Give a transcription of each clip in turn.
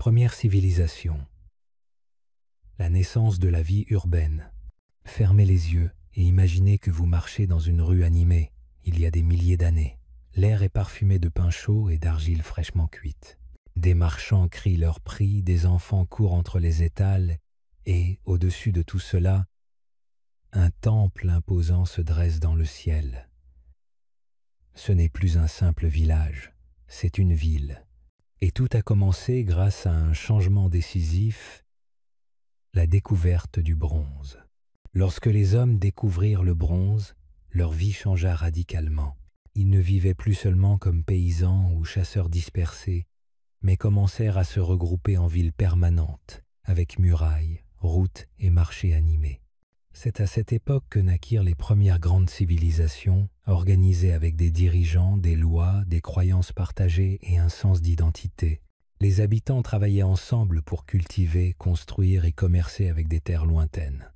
Première civilisation. La naissance de la vie urbaine. Fermez les yeux et imaginez que vous marchez dans une rue animée, il y a des milliers d'années. L'air est parfumé de pain chaud et d'argile fraîchement cuite. Des marchands crient leurs prix, des enfants courent entre les étals, et, au-dessus de tout cela, un temple imposant se dresse dans le ciel. Ce n'est plus un simple village, c'est une ville. Et tout a commencé grâce à un changement décisif, la découverte du bronze. Lorsque les hommes découvrirent le bronze, leur vie changea radicalement. Ils ne vivaient plus seulement comme paysans ou chasseurs dispersés, mais commencèrent à se regrouper en villes permanentes, avec murailles, routes et marchés animés. C'est à cette époque que naquirent les premières grandes civilisations, organisées avec des dirigeants, des lois, des croyances partagées et un sens d'identité. Les habitants travaillaient ensemble pour cultiver, construire et commercer avec des terres lointaines.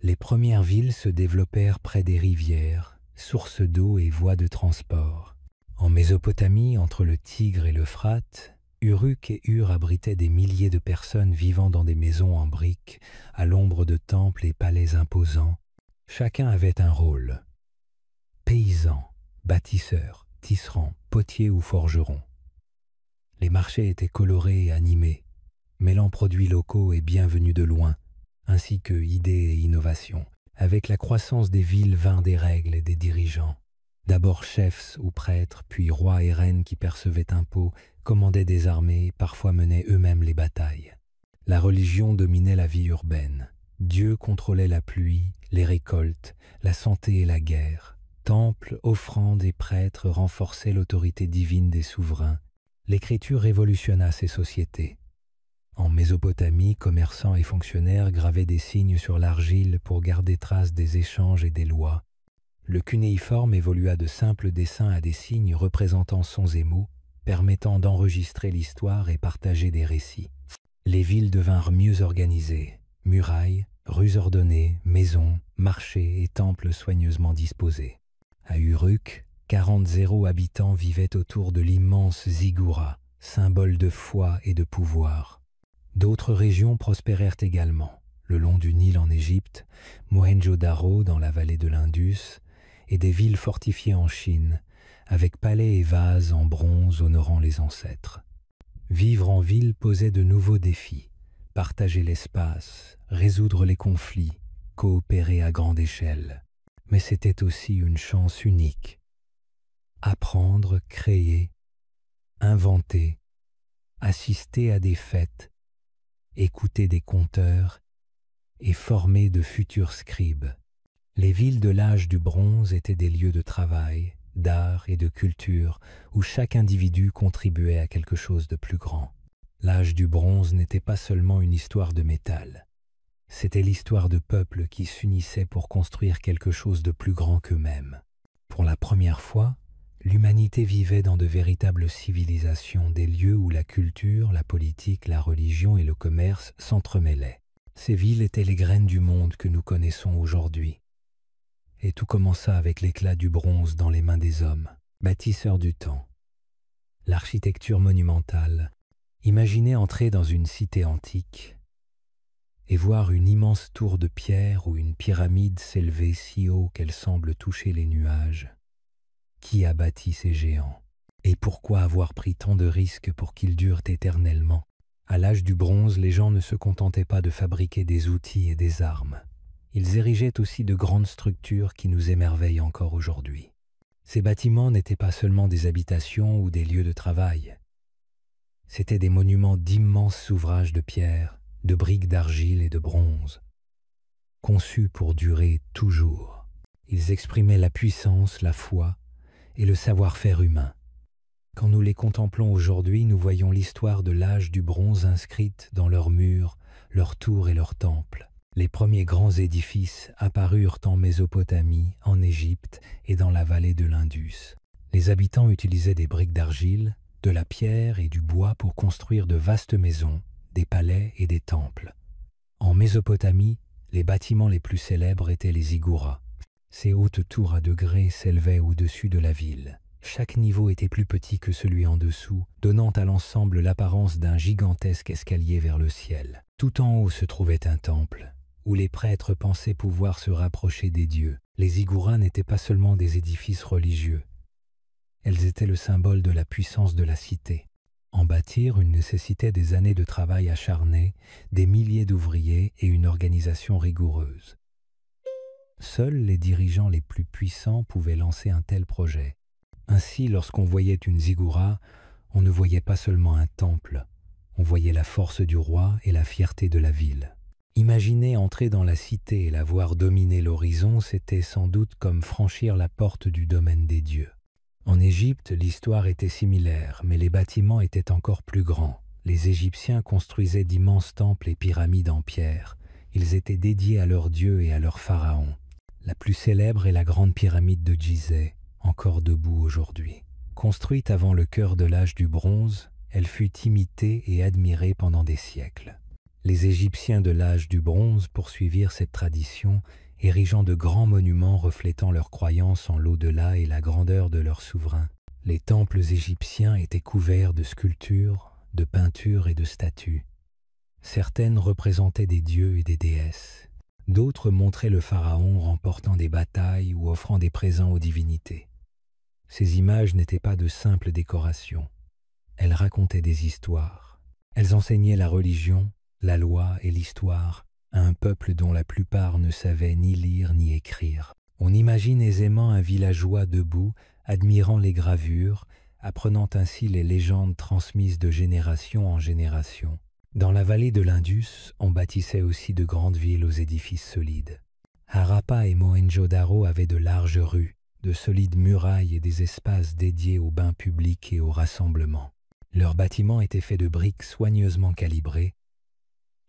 Les premières villes se développèrent près des rivières, sources d'eau et voies de transport. En Mésopotamie, entre le Tigre et l'Euphrate, Uruk et Ur abritaient des milliers de personnes vivant dans des maisons en briques, à l'ombre de temples et palais imposants. Chacun avait un rôle. Paysans, bâtisseurs, tisserands, potiers ou forgerons. Les marchés étaient colorés et animés, mêlant produits locaux et bien venus de loin, ainsi que idées et innovations. Avec la croissance des villes vinrent des règles et des dirigeants. D'abord chefs ou prêtres, puis rois et reines qui percevaient impôts, commandaient des armées, parfois menaient eux-mêmes les batailles. La religion dominait la vie urbaine. Dieu contrôlait la pluie, les récoltes, la santé et la guerre. Temples, offrandes et prêtres renforçaient l'autorité divine des souverains. L'écriture révolutionna ces sociétés. En Mésopotamie, commerçants et fonctionnaires gravaient des signes sur l'argile pour garder trace des échanges et des lois. Le cunéiforme évolua de simples dessins à des signes représentant sons et mots, permettant d'enregistrer l'histoire et partager des récits. Les villes devinrent mieux organisées, murailles, rues ordonnées, maisons, marchés et temples soigneusement disposés. À Uruk, 40 habitants vivaient autour de l'immense ziggoura, symbole de foi et de pouvoir. D'autres régions prospérèrent également, le long du Nil en Égypte, Mohenjo-Daro dans la vallée de l'Indus, et des villes fortifiées en Chine, avec palais et vases en bronze honorant les ancêtres. Vivre en ville posait de nouveaux défis, partager l'espace, résoudre les conflits, coopérer à grande échelle. Mais c'était aussi une chance unique. Apprendre, créer, inventer, assister à des fêtes, écouter des conteurs et former de futurs scribes. Les villes de l'âge du bronze étaient des lieux de travail, d'art et de culture où chaque individu contribuait à quelque chose de plus grand. L'âge du bronze n'était pas seulement une histoire de métal. C'était l'histoire de peuples qui s'unissaient pour construire quelque chose de plus grand qu'eux-mêmes. Pour la première fois, l'humanité vivait dans de véritables civilisations, des lieux où la culture, la politique, la religion et le commerce s'entremêlaient. Ces villes étaient les graines du monde que nous connaissons aujourd'hui. Et tout commença avec l'éclat du bronze dans les mains des hommes, bâtisseurs du temps. L'architecture monumentale. Imaginez entrer dans une cité antique et voir une immense tour de pierre ou une pyramide s'élever si haut qu'elle semble toucher les nuages. Qui a bâti ces géants? Et pourquoi avoir pris tant de risques pour qu'ils durent éternellement? À l'âge du bronze, les gens ne se contentaient pas de fabriquer des outils et des armes. Ils érigeaient aussi de grandes structures qui nous émerveillent encore aujourd'hui. Ces bâtiments n'étaient pas seulement des habitations ou des lieux de travail. C'étaient des monuments d'immenses ouvrages de pierre, de briques d'argile et de bronze, conçus pour durer toujours. Ils exprimaient la puissance, la foi et le savoir-faire humain. Quand nous les contemplons aujourd'hui, nous voyons l'histoire de l'âge du bronze inscrite dans leurs murs, leurs tours et leurs temples. Les premiers grands édifices apparurent en Mésopotamie, en Égypte et dans la vallée de l'Indus. Les habitants utilisaient des briques d'argile, de la pierre et du bois pour construire de vastes maisons, des palais et des temples. En Mésopotamie, les bâtiments les plus célèbres étaient les ziggourats. Ces hautes tours à degrés s'élevaient au-dessus de la ville. Chaque niveau était plus petit que celui en dessous, donnant à l'ensemble l'apparence d'un gigantesque escalier vers le ciel. Tout en haut se trouvait un temple, où les prêtres pensaient pouvoir se rapprocher des dieux. Les ziggourats n'étaient pas seulement des édifices religieux, elles étaient le symbole de la puissance de la cité. En bâtir une nécessitait des années de travail acharné, des milliers d'ouvriers et une organisation rigoureuse. Seuls les dirigeants les plus puissants pouvaient lancer un tel projet. Ainsi, lorsqu'on voyait une ziggoura, on ne voyait pas seulement un temple, on voyait la force du roi et la fierté de la ville. Imaginer entrer dans la cité et la voir dominer l'horizon, c'était sans doute comme franchir la porte du domaine des dieux. En Égypte, l'histoire était similaire, mais les bâtiments étaient encore plus grands. Les Égyptiens construisaient d'immenses temples et pyramides en pierre. Ils étaient dédiés à leurs dieux et à leurs pharaons. La plus célèbre est la grande pyramide de Gizeh, encore debout aujourd'hui. Construite avant le cœur de l'âge du bronze, elle fut imitée et admirée pendant des siècles. Les Égyptiens de l'âge du bronze poursuivirent cette tradition, érigeant de grands monuments reflétant leur croyance en l'au-delà et la grandeur de leur souverain. Les temples égyptiens étaient couverts de sculptures, de peintures et de statues. Certaines représentaient des dieux et des déesses. D'autres montraient le pharaon remportant des batailles ou offrant des présents aux divinités. Ces images n'étaient pas de simples décorations. Elles racontaient des histoires. Elles enseignaient la religion, la loi et l'histoire à un peuple dont la plupart ne savaient ni lire ni écrire. On imagine aisément un villageois debout, admirant les gravures, apprenant ainsi les légendes transmises de génération en génération. Dans la vallée de l'Indus, on bâtissait aussi de grandes villes aux édifices solides. Harappa et Mohenjo-Daro avaient de larges rues, de solides murailles et des espaces dédiés aux bains publics et aux rassemblements. Leurs bâtiments étaient faits de briques soigneusement calibrées,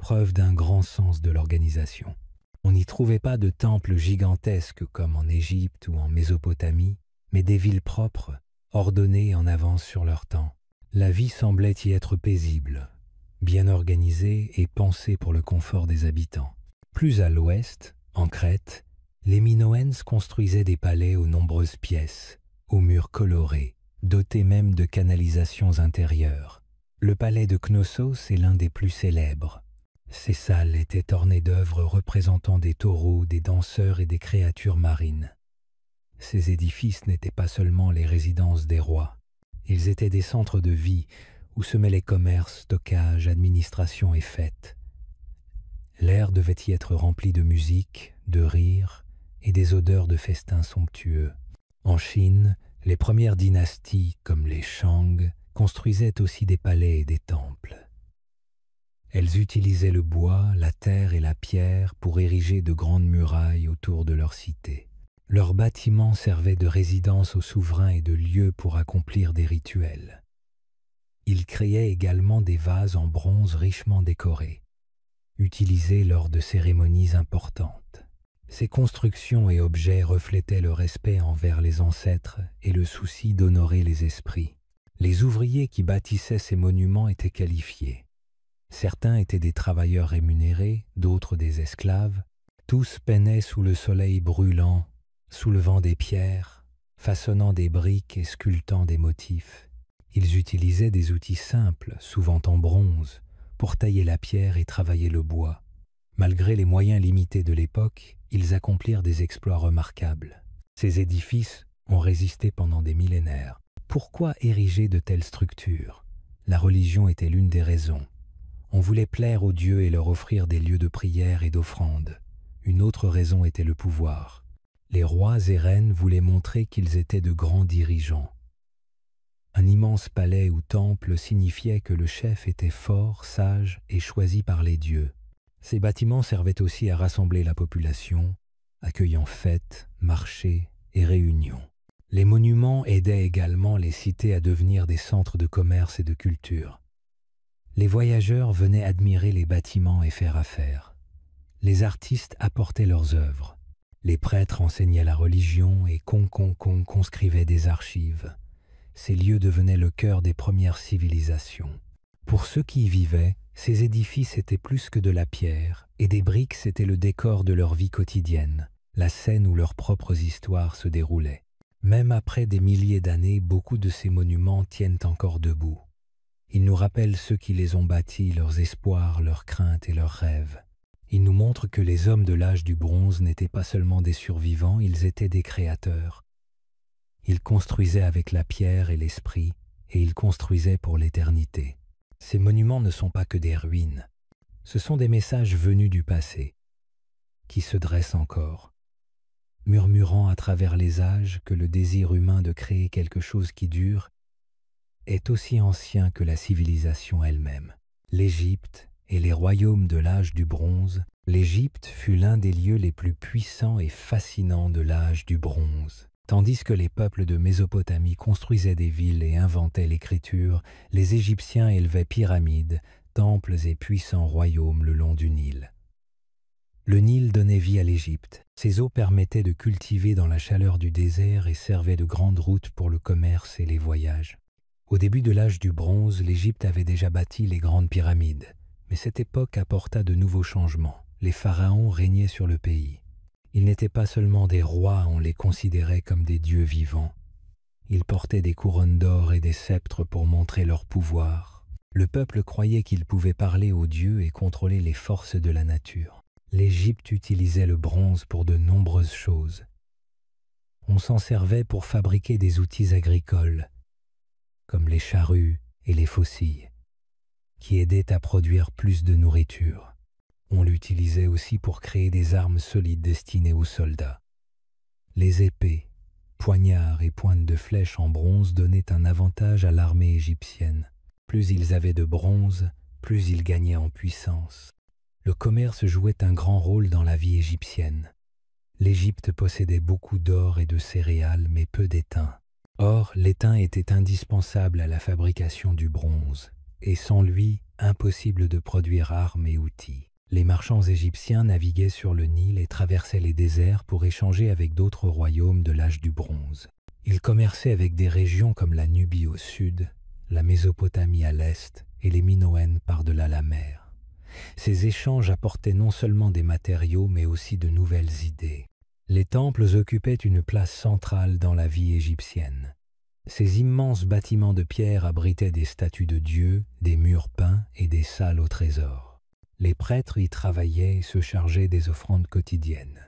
preuve d'un grand sens de l'organisation. On n'y trouvait pas de temples gigantesques comme en Égypte ou en Mésopotamie, mais des villes propres, ordonnées en avance sur leur temps. La vie semblait y être paisible, bien organisée et pensée pour le confort des habitants. Plus à l'ouest, en Crète, les Minoens construisaient des palais aux nombreuses pièces, aux murs colorés, dotés même de canalisations intérieures. Le palais de Knossos est l'un des plus célèbres. Ces salles étaient ornées d'œuvres représentant des taureaux, des danseurs et des créatures marines. Ces édifices n'étaient pas seulement les résidences des rois. Ils étaient des centres de vie où se mêlaient commerce, stockage, administration et fêtes. L'air devait y être rempli de musique, de rires et des odeurs de festins somptueux. En Chine, les premières dynasties, comme les Shang, construisaient aussi des palais et des temples. Elles utilisaient le bois, la terre et la pierre pour ériger de grandes murailles autour de leur cité. Leurs bâtiments servaient de résidence aux souverains et de lieux pour accomplir des rituels. Ils créaient également des vases en bronze richement décorés, utilisés lors de cérémonies importantes. Ces constructions et objets reflétaient le respect envers les ancêtres et le souci d'honorer les esprits. Les ouvriers qui bâtissaient ces monuments étaient qualifiés. Certains étaient des travailleurs rémunérés, d'autres des esclaves. Tous peinaient sous le soleil brûlant, soulevant des pierres, façonnant des briques et sculptant des motifs. Ils utilisaient des outils simples, souvent en bronze, pour tailler la pierre et travailler le bois. Malgré les moyens limités de l'époque, ils accomplirent des exploits remarquables. Ces édifices ont résisté pendant des millénaires. Pourquoi ériger de telles structures? La religion était l'une des raisons. On voulait plaire aux dieux et leur offrir des lieux de prière et d'offrande. Une autre raison était le pouvoir. Les rois et reines voulaient montrer qu'ils étaient de grands dirigeants. Un immense palais ou temple signifiait que le chef était fort, sage et choisi par les dieux. Ces bâtiments servaient aussi à rassembler la population, accueillant fêtes, marchés et réunions. Les monuments aidaient également les cités à devenir des centres de commerce et de culture. Les voyageurs venaient admirer les bâtiments et faire affaire. Les artistes apportaient leurs œuvres. Les prêtres enseignaient la religion et conscrivaient des archives. Ces lieux devenaient le cœur des premières civilisations. Pour ceux qui y vivaient, ces édifices étaient plus que de la pierre, et des briques c'était le décor de leur vie quotidienne, la scène où leurs propres histoires se déroulaient. Même après des milliers d'années, beaucoup de ces monuments tiennent encore debout. Ils nous rappellent ceux qui les ont bâtis, leurs espoirs, leurs craintes et leurs rêves. Ils nous montrent que les hommes de l'âge du bronze n'étaient pas seulement des survivants, ils étaient des créateurs. Ils construisaient avec la pierre et l'esprit, et ils construisaient pour l'éternité. Ces monuments ne sont pas que des ruines. Ce sont des messages venus du passé, qui se dressent encore, murmurant à travers les âges que le désir humain de créer quelque chose qui dure est aussi ancien que la civilisation elle-même. L'Égypte et les royaumes de l'âge du bronze, l'Égypte fut l'un des lieux les plus puissants et fascinants de l'âge du bronze. Tandis que les peuples de Mésopotamie construisaient des villes et inventaient l'écriture, les Égyptiens élevaient pyramides, temples et puissants royaumes le long du Nil. Le Nil donnait vie à l'Égypte. Ses eaux permettaient de cultiver dans la chaleur du désert et servaient de grande route pour le commerce et les voyages. Au début de l'âge du bronze, l'Égypte avait déjà bâti les grandes pyramides. Mais cette époque apporta de nouveaux changements. Les pharaons régnaient sur le pays. Ils n'étaient pas seulement des rois, on les considérait comme des dieux vivants. Ils portaient des couronnes d'or et des sceptres pour montrer leur pouvoir. Le peuple croyait qu'il pouvait parler aux dieux et contrôler les forces de la nature. L'Égypte utilisait le bronze pour de nombreuses choses. On s'en servait pour fabriquer des outils agricoles, comme les charrues et les faucilles, qui aidaient à produire plus de nourriture. On l'utilisait aussi pour créer des armes solides destinées aux soldats. Les épées, poignards et pointes de flèches en bronze donnaient un avantage à l'armée égyptienne. Plus ils avaient de bronze, plus ils gagnaient en puissance. Le commerce jouait un grand rôle dans la vie égyptienne. L'Égypte possédait beaucoup d'or et de céréales, mais peu d'étain. Or, l'étain était indispensable à la fabrication du bronze, et sans lui, impossible de produire armes et outils. Les marchands égyptiens naviguaient sur le Nil et traversaient les déserts pour échanger avec d'autres royaumes de l'âge du bronze. Ils commerçaient avec des régions comme la Nubie au sud, la Mésopotamie à l'est et les Minoennes par-delà la mer. Ces échanges apportaient non seulement des matériaux mais aussi de nouvelles idées. Les temples occupaient une place centrale dans la vie égyptienne. Ces immenses bâtiments de pierre abritaient des statues de dieux, des murs peints et des salles au trésor. Les prêtres y travaillaient et se chargeaient des offrandes quotidiennes.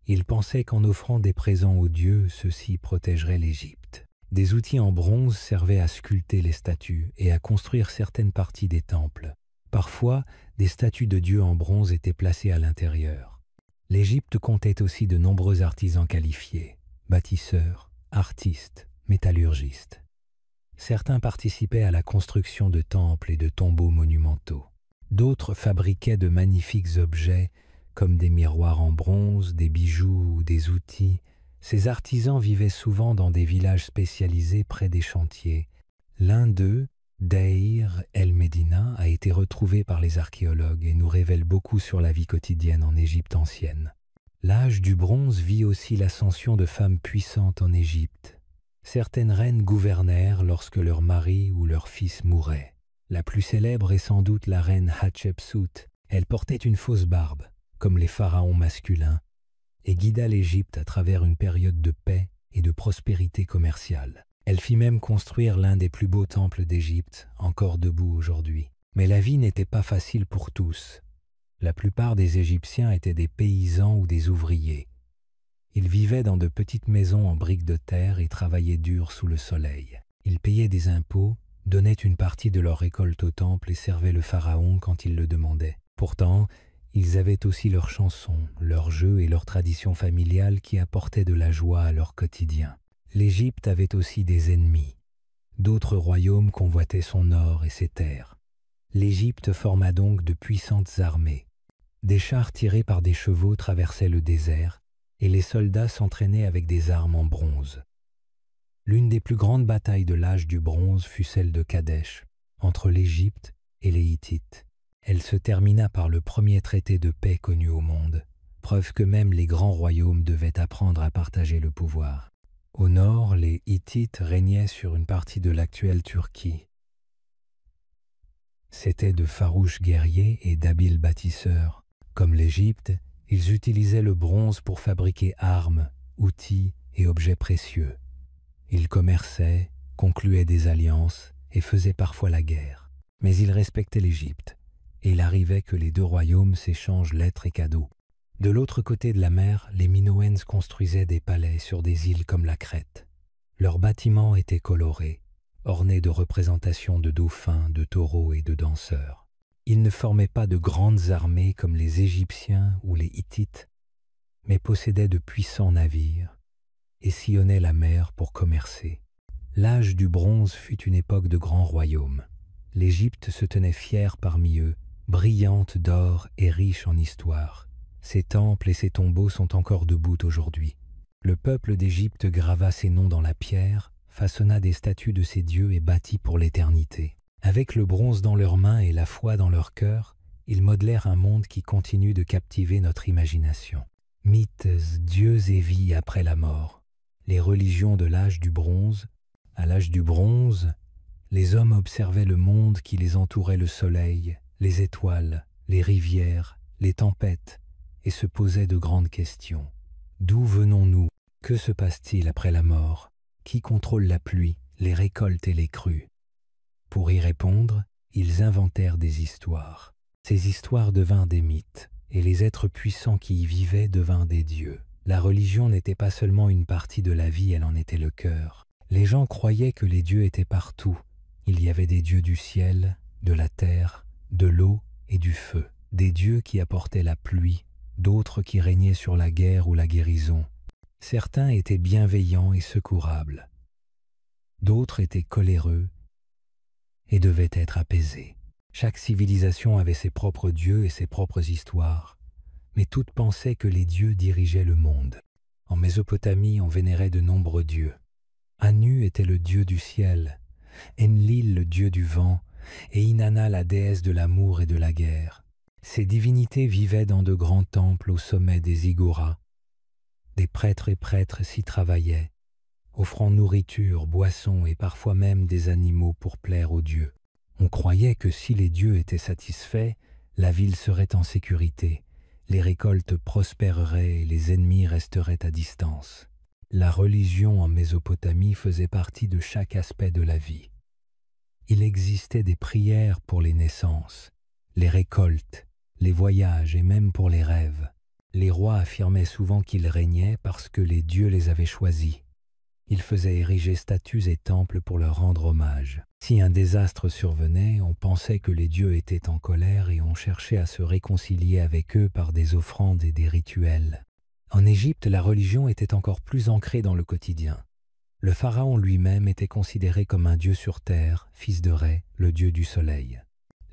Ils pensaient qu'en offrant des présents aux dieux, ceux-ci protégeraient l'Égypte. Des outils en bronze servaient à sculpter les statues et à construire certaines parties des temples. Parfois, des statues de dieux en bronze étaient placées à l'intérieur. L'Égypte comptait aussi de nombreux artisans qualifiés, bâtisseurs, artistes, métallurgistes. Certains participaient à la construction de temples et de tombeaux monumentaux. D'autres fabriquaient de magnifiques objets comme des miroirs en bronze, des bijoux ou des outils. Ces artisans vivaient souvent dans des villages spécialisés près des chantiers. L'un d'eux, Deir el-Médina, a été retrouvé par les archéologues et nous révèle beaucoup sur la vie quotidienne en Égypte ancienne. L'âge du bronze vit aussi l'ascension de femmes puissantes en Égypte. Certaines reines gouvernèrent lorsque leur mari ou leur fils mourait. La plus célèbre est sans doute la reine Hatshepsut. Elle portait une fausse barbe, comme les pharaons masculins, et guida l'Égypte à travers une période de paix et de prospérité commerciale. Elle fit même construire l'un des plus beaux temples d'Égypte, encore debout aujourd'hui. Mais la vie n'était pas facile pour tous. La plupart des Égyptiens étaient des paysans ou des ouvriers. Ils vivaient dans de petites maisons en briques de terre et travaillaient dur sous le soleil. Ils payaient des impôts, donnaient une partie de leur récolte au temple et servaient le pharaon quand il le demandait. Pourtant, ils avaient aussi leurs chansons, leurs jeux et leurs traditions familiales qui apportaient de la joie à leur quotidien. L'Égypte avait aussi des ennemis. D'autres royaumes convoitaient son or et ses terres. L'Égypte forma donc de puissantes armées. Des chars tirés par des chevaux traversaient le désert et les soldats s'entraînaient avec des armes en bronze. L'une des plus grandes batailles de l'âge du bronze fut celle de Kadesh, entre l'Égypte et les Hittites. Elle se termina par le premier traité de paix connu au monde, preuve que même les grands royaumes devaient apprendre à partager le pouvoir. Au nord, les Hittites régnaient sur une partie de l'actuelle Turquie. C'étaient de farouches guerriers et d'habiles bâtisseurs. Comme l'Égypte, ils utilisaient le bronze pour fabriquer armes, outils et objets précieux. Ils commerçaient, concluaient des alliances et faisaient parfois la guerre. Mais ils respectaient l'Égypte, et il arrivait que les deux royaumes s'échangent lettres et cadeaux. De l'autre côté de la mer, les Minoens construisaient des palais sur des îles comme la Crète. Leurs bâtiments étaient colorés, ornés de représentations de dauphins, de taureaux et de danseurs. Ils ne formaient pas de grandes armées comme les Égyptiens ou les Hittites, mais possédaient de puissants navires et sillonnaient la mer pour commercer. L'âge du bronze fut une époque de grands royaumes. L'Égypte se tenait fière parmi eux, brillante d'or et riche en histoire. Ses temples et ses tombeaux sont encore debout aujourd'hui. Le peuple d'Égypte grava ses noms dans la pierre, façonna des statues de ses dieux et bâtit pour l'éternité. Avec le bronze dans leurs mains et la foi dans leur cœur, ils modelèrent un monde qui continue de captiver notre imagination. Mythes, dieux et vie après la mort. Les religions de l'âge du bronze. À l'âge du bronze, les hommes observaient le monde qui les entourait, le soleil, les étoiles, les rivières, les tempêtes, et se posaient de grandes questions. D'où venons-nous? Que se passe-t-il après la mort? Qui contrôle la pluie, les récoltes et les crues? Pour y répondre, ils inventèrent des histoires. Ces histoires devinrent des mythes, et les êtres puissants qui y vivaient devinrent des dieux. La religion n'était pas seulement une partie de la vie, elle en était le cœur. Les gens croyaient que les dieux étaient partout. Il y avait des dieux du ciel, de la terre, de l'eau et du feu. Des dieux qui apportaient la pluie, d'autres qui régnaient sur la guerre ou la guérison. Certains étaient bienveillants et secourables. D'autres étaient coléreux et devaient être apaisés. Chaque civilisation avait ses propres dieux et ses propres histoires, mais toutes pensaient que les dieux dirigeaient le monde. En Mésopotamie, on vénérait de nombreux dieux. Anu était le dieu du ciel, Enlil le dieu du vent, et Inanna la déesse de l'amour et de la guerre. Ces divinités vivaient dans de grands temples au sommet des ziggourats. Des prêtres et prêtres s'y travaillaient, offrant nourriture, boissons et parfois même des animaux pour plaire aux dieux. On croyait que si les dieux étaient satisfaits, la ville serait en sécurité, les récoltes prospéreraient et les ennemis resteraient à distance. La religion en Mésopotamie faisait partie de chaque aspect de la vie. Il existait des prières pour les naissances, les récoltes, les voyages et même pour les rêves. Les rois affirmaient souvent qu'ils régnaient parce que les dieux les avaient choisis. Ils faisaient ériger statues et temples pour leur rendre hommage. Si un désastre survenait, on pensait que les dieux étaient en colère et on cherchait à se réconcilier avec eux par des offrandes et des rituels. En Égypte, la religion était encore plus ancrée dans le quotidien. Le pharaon lui-même était considéré comme un dieu sur terre, fils de Ré, le dieu du soleil.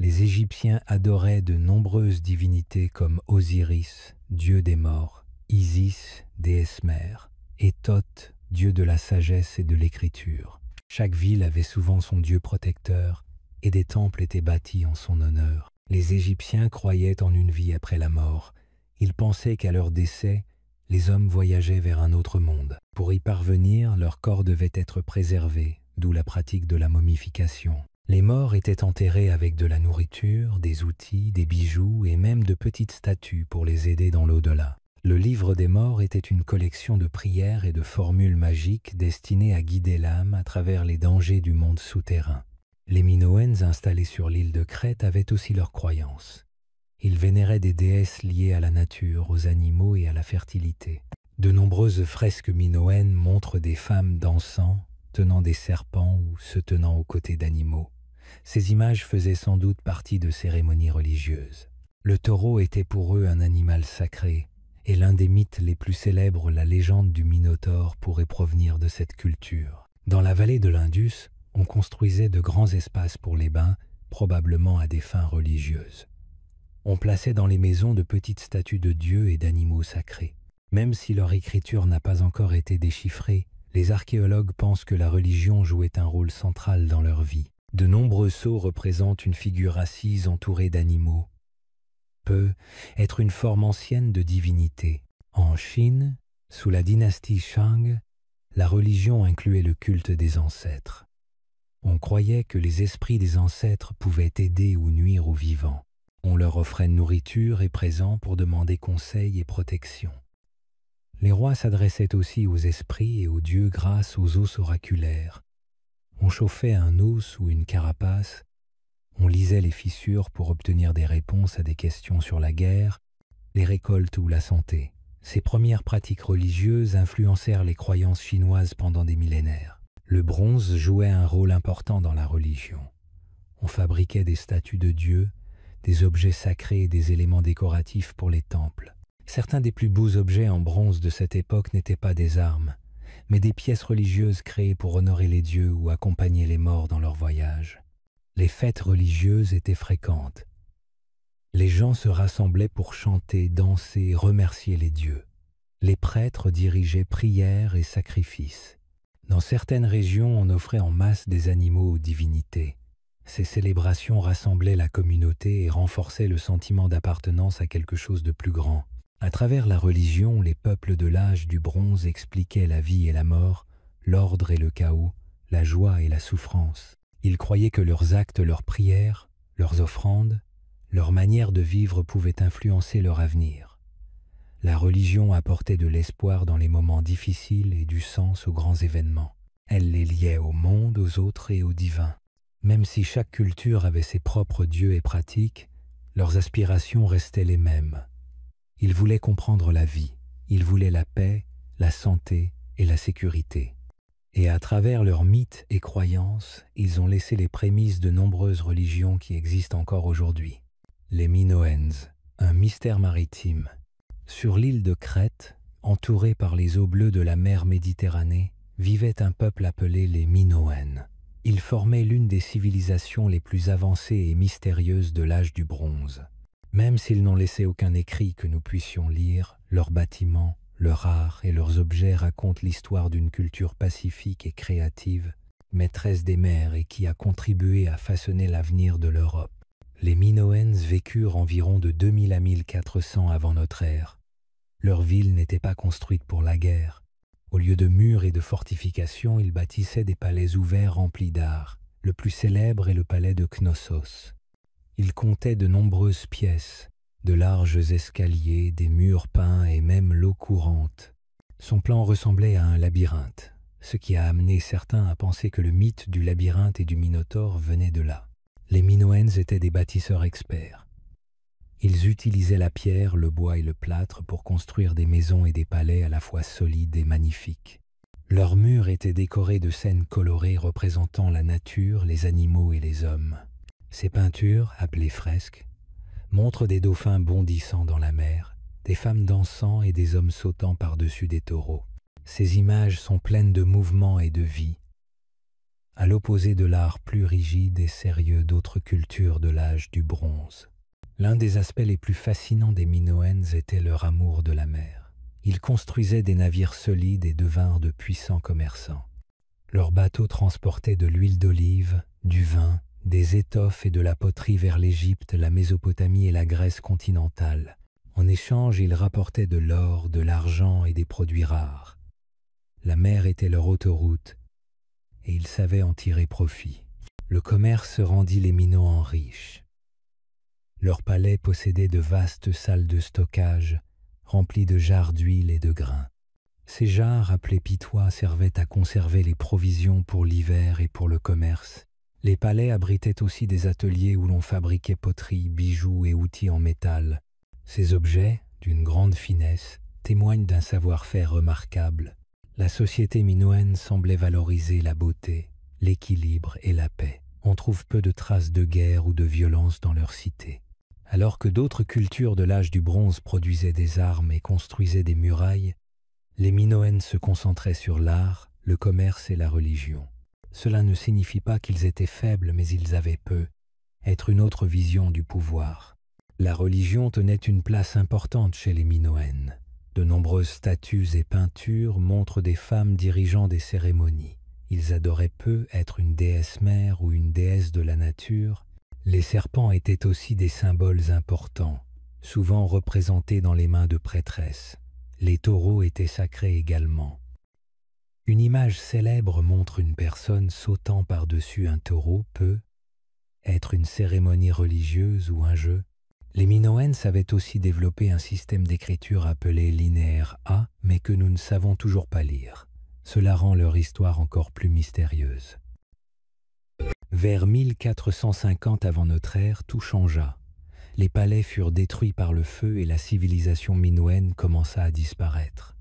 Les Égyptiens adoraient de nombreuses divinités comme Osiris, dieu des morts, Isis, déesse mère, et Thoth, dieu de la sagesse et de l'écriture. Chaque ville avait souvent son dieu protecteur, et des temples étaient bâtis en son honneur. Les Égyptiens croyaient en une vie après la mort. Ils pensaient qu'à leur décès, les hommes voyageaient vers un autre monde. Pour y parvenir, leur corps devait être préservé, d'où la pratique de la momification. Les morts étaient enterrés avec de la nourriture, des outils, des bijoux et même de petites statues pour les aider dans l'au-delà. Le livre des morts était une collection de prières et de formules magiques destinées à guider l'âme à travers les dangers du monde souterrain. Les Minoens installés sur l'île de Crète avaient aussi leurs croyances. Ils vénéraient des déesses liées à la nature, aux animaux et à la fertilité. De nombreuses fresques minoennes montrent des femmes dansant, tenant des serpents ou se tenant aux côtés d'animaux. Ces images faisaient sans doute partie de cérémonies religieuses. Le taureau était pour eux un animal sacré, et l'un des mythes les plus célèbres, la légende du Minotaure, pourrait provenir de cette culture. Dans la vallée de l'Indus, on construisait de grands espaces pour les bains, probablement à des fins religieuses. On plaçait dans les maisons de petites statues de dieux et d'animaux sacrés. Même si leur écriture n'a pas encore été déchiffrée, les archéologues pensent que la religion jouait un rôle central dans leur vie. De nombreux sceaux représentent une figure assise entourée d'animaux. Peut être une forme ancienne de divinité. En Chine, sous la dynastie Shang, la religion incluait le culte des ancêtres. On croyait que les esprits des ancêtres pouvaient aider ou nuire aux vivants. On leur offrait nourriture et présents pour demander conseil et protection. Les rois s'adressaient aussi aux esprits et aux dieux grâce aux os oraculaires. On chauffait un os ou une carapace, on lisait les fissures pour obtenir des réponses à des questions sur la guerre, les récoltes ou la santé. Ces premières pratiques religieuses influencèrent les croyances chinoises pendant des millénaires. Le bronze jouait un rôle important dans la religion. On fabriquait des statues de dieux, des objets sacrés et des éléments décoratifs pour les temples. Certains des plus beaux objets en bronze de cette époque n'étaient pas des armes, mais des pièces religieuses créées pour honorer les dieux ou accompagner les morts dans leur voyage. Les fêtes religieuses étaient fréquentes. Les gens se rassemblaient pour chanter, danser, remercier les dieux. Les prêtres dirigeaient prières et sacrifices. Dans certaines régions, on offrait en masse des animaux aux divinités. Ces célébrations rassemblaient la communauté et renforçaient le sentiment d'appartenance à quelque chose de plus grand. À travers la religion, les peuples de l'âge du bronze expliquaient la vie et la mort, l'ordre et le chaos, la joie et la souffrance. Ils croyaient que leurs actes, leurs prières, leurs offrandes, leur manière de vivre pouvaient influencer leur avenir. La religion apportait de l'espoir dans les moments difficiles et du sens aux grands événements. Elle les liait au monde, aux autres et au divin. Même si chaque culture avait ses propres dieux et pratiques, leurs aspirations restaient les mêmes. Ils voulaient comprendre la vie, ils voulaient la paix, la santé et la sécurité. Et à travers leurs mythes et croyances, ils ont laissé les prémices de nombreuses religions qui existent encore aujourd'hui. Les Minoens, un mystère maritime. Sur l'île de Crète, entourée par les eaux bleues de la mer Méditerranée, vivait un peuple appelé les Minoens. Ils formaient l'une des civilisations les plus avancées et mystérieuses de l'âge du bronze. Même s'ils n'ont laissé aucun écrit que nous puissions lire, leurs bâtiments, leur art et leurs objets racontent l'histoire d'une culture pacifique et créative, maîtresse des mers et qui a contribué à façonner l'avenir de l'Europe. Les Minoens vécurent environ de 2000 à 1400 avant notre ère. Leur ville n'était pas construite pour la guerre. Au lieu de murs et de fortifications, ils bâtissaient des palais ouverts remplis d'art. Le plus célèbre est le palais de Knossos. Il comptait de nombreuses pièces, de larges escaliers, des murs peints et même l'eau courante. Son plan ressemblait à un labyrinthe, ce qui a amené certains à penser que le mythe du labyrinthe et du Minotaure venait de là. Les Minoens étaient des bâtisseurs experts. Ils utilisaient la pierre, le bois et le plâtre pour construire des maisons et des palais à la fois solides et magnifiques. Leurs murs étaient décorés de scènes colorées représentant la nature, les animaux et les hommes. Ces peintures, appelées fresques, montrent des dauphins bondissant dans la mer, des femmes dansant et des hommes sautant par-dessus des taureaux. Ces images sont pleines de mouvement et de vie, à l'opposé de l'art plus rigide et sérieux d'autres cultures de l'âge du bronze. L'un des aspects les plus fascinants des Minoens était leur amour de la mer. Ils construisaient des navires solides et devinrent de puissants commerçants. Leurs bateaux transportaient de l'huile d'olive, du vin, des étoffes et de la poterie vers l'Égypte, la Mésopotamie et la Grèce continentale. En échange, ils rapportaient de l'or, de l'argent et des produits rares. La mer était leur autoroute et ils savaient en tirer profit. Le commerce rendit les Minoens riches. Leur palais possédait de vastes salles de stockage, remplies de jarres d'huile et de grains. Ces jarres, appelées pitois, servaient à conserver les provisions pour l'hiver et pour le commerce. Les palais abritaient aussi des ateliers où l'on fabriquait poteries, bijoux et outils en métal. Ces objets, d'une grande finesse, témoignent d'un savoir-faire remarquable. La société minoenne semblait valoriser la beauté, l'équilibre et la paix. On trouve peu de traces de guerre ou de violence dans leur cité. Alors que d'autres cultures de l'âge du bronze produisaient des armes et construisaient des murailles, les Minoens se concentraient sur l'art, le commerce et la religion. Cela ne signifie pas qu'ils étaient faibles, mais ils avaient peu, être une autre vision du pouvoir. La religion tenait une place importante chez les Minoens. De nombreuses statues et peintures montrent des femmes dirigeant des cérémonies. Ils adoraient peu être une déesse mère ou une déesse de la nature. Les serpents étaient aussi des symboles importants, souvent représentés dans les mains de prêtresses. Les taureaux étaient sacrés également. Une image célèbre montre une personne sautant par-dessus un taureau peut être une cérémonie religieuse ou un jeu. Les Minoens avaient aussi développé un système d'écriture appelé linéaire A, mais que nous ne savons toujours pas lire. Cela rend leur histoire encore plus mystérieuse. Vers 1450 avant notre ère, tout changea. Les palais furent détruits par le feu et la civilisation minoenne commença à disparaître.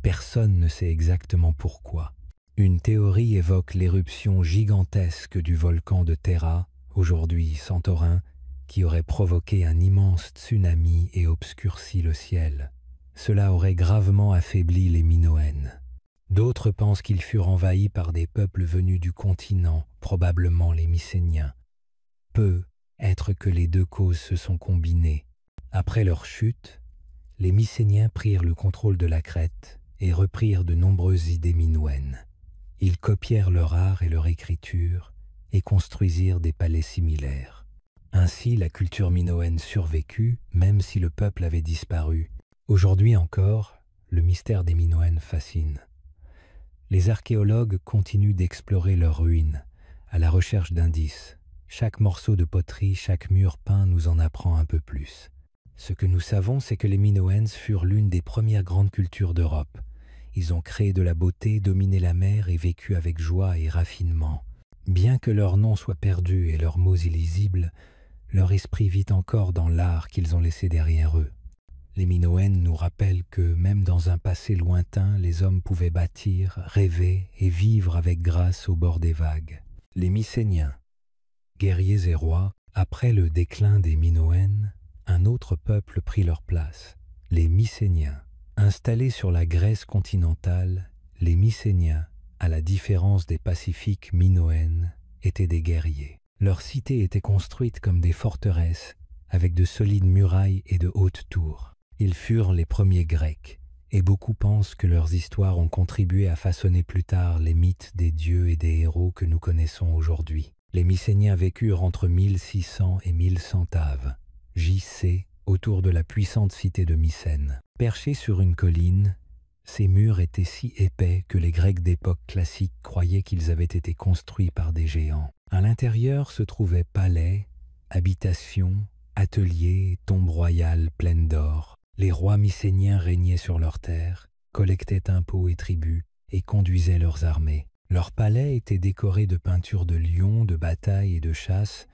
Personne ne sait exactement pourquoi. Une théorie évoque l'éruption gigantesque du volcan de Terra, aujourd'hui Santorin, qui aurait provoqué un immense tsunami et obscurci le ciel. Cela aurait gravement affaibli les Minoens. D'autres pensent qu'ils furent envahis par des peuples venus du continent, probablement les Mycéniens. Peut être que les deux causes se sont combinées. Après leur chute, les Mycéniens prirent le contrôle de la Crète et reprirent de nombreuses idées minoennes. Ils copièrent leur art et leur écriture et construisirent des palais similaires. Ainsi, la culture minoenne survécut, même si le peuple avait disparu. Aujourd'hui encore, le mystère des Minoens fascine. Les archéologues continuent d'explorer leurs ruines, à la recherche d'indices. Chaque morceau de poterie, chaque mur peint nous en apprend un peu plus. Ce que nous savons, c'est que les Minoens furent l'une des premières grandes cultures d'Europe. Ils ont créé de la beauté, dominé la mer et vécu avec joie et raffinement. Bien que leur nom soit perdu et leurs mots illisibles, leur esprit vit encore dans l'art qu'ils ont laissé derrière eux. Les Minoens nous rappellent que même dans un passé lointain, les hommes pouvaient bâtir, rêver et vivre avec grâce au bord des vagues. Les Mycéniens, guerriers et rois, après le déclin des Minoens, un autre peuple prit leur place, les Mycéniens. Installés sur la Grèce continentale, les Mycéniens, à la différence des pacifiques Minoens, étaient des guerriers. Leurs cités étaient construites comme des forteresses, avec de solides murailles et de hautes tours. Ils furent les premiers Grecs, et beaucoup pensent que leurs histoires ont contribué à façonner plus tard les mythes des dieux et des héros que nous connaissons aujourd'hui. Les Mycéniens vécurent entre 1600 et 1100 av. J.C., autour de la puissante cité de Mycène. Perchés sur une colline, ces murs étaient si épais que les Grecs d'époque classique croyaient qu'ils avaient été construits par des géants. À l'intérieur se trouvaient palais, habitations, ateliers, tombes royales pleines d'or. Les rois mycéniens régnaient sur leurs terres, collectaient impôts et tributs et conduisaient leurs armées. Leurs palais étaient décorés de peintures de lions, de batailles et de chasse,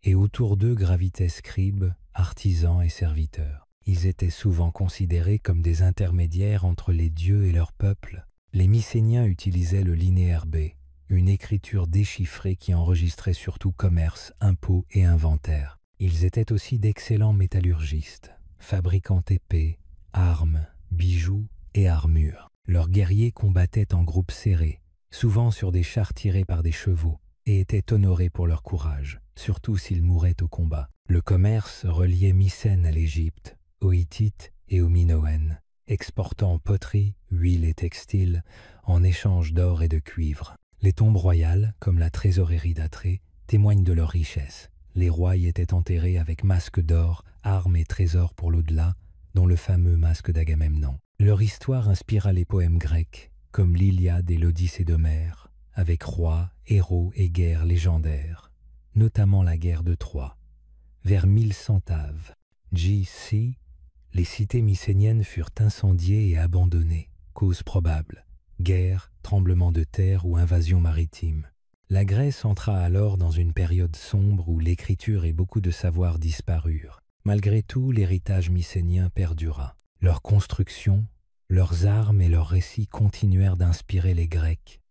et autour d'eux gravitaient scribes, artisans et serviteurs. Ils étaient souvent considérés comme des intermédiaires entre les dieux et leur peuple. Les Mycéniens utilisaient le linéaire B, une écriture déchiffrée qui enregistrait surtout commerce, impôts et inventaire. Ils étaient aussi d'excellents métallurgistes, fabriquant épées, armes, bijoux et armures. Leurs guerriers combattaient en groupes serrés, souvent sur des chars tirés par des chevaux, et étaient honorés pour leur courage, surtout s'ils mouraient au combat. Le commerce reliait Mycène à l'Égypte, aux Hittites et aux Minoens, exportant poterie, huile et textiles en échange d'or et de cuivre. Les tombes royales, comme la trésorerie d'Atrée, témoignent de leur richesse. Les rois y étaient enterrés avec masques d'or, armes et trésors pour l'au-delà, dont le fameux masque d'Agamemnon. Leur histoire inspira les poèmes grecs, comme l'Iliade et l'Odyssée d'Homère, avec rois, héros et guerres légendaires, notamment la guerre de Troie. Vers 1100 av. J.C., les cités mycéniennes furent incendiées et abandonnées, cause probable, guerre, tremblement de terre ou invasion maritime. La Grèce entra alors dans une période sombre où l'écriture et beaucoup de savoirs disparurent. Malgré tout, l'héritage mycénien perdura. Leurs constructions, leurs armes et leurs récits continuèrent d'inspirer les Grecs,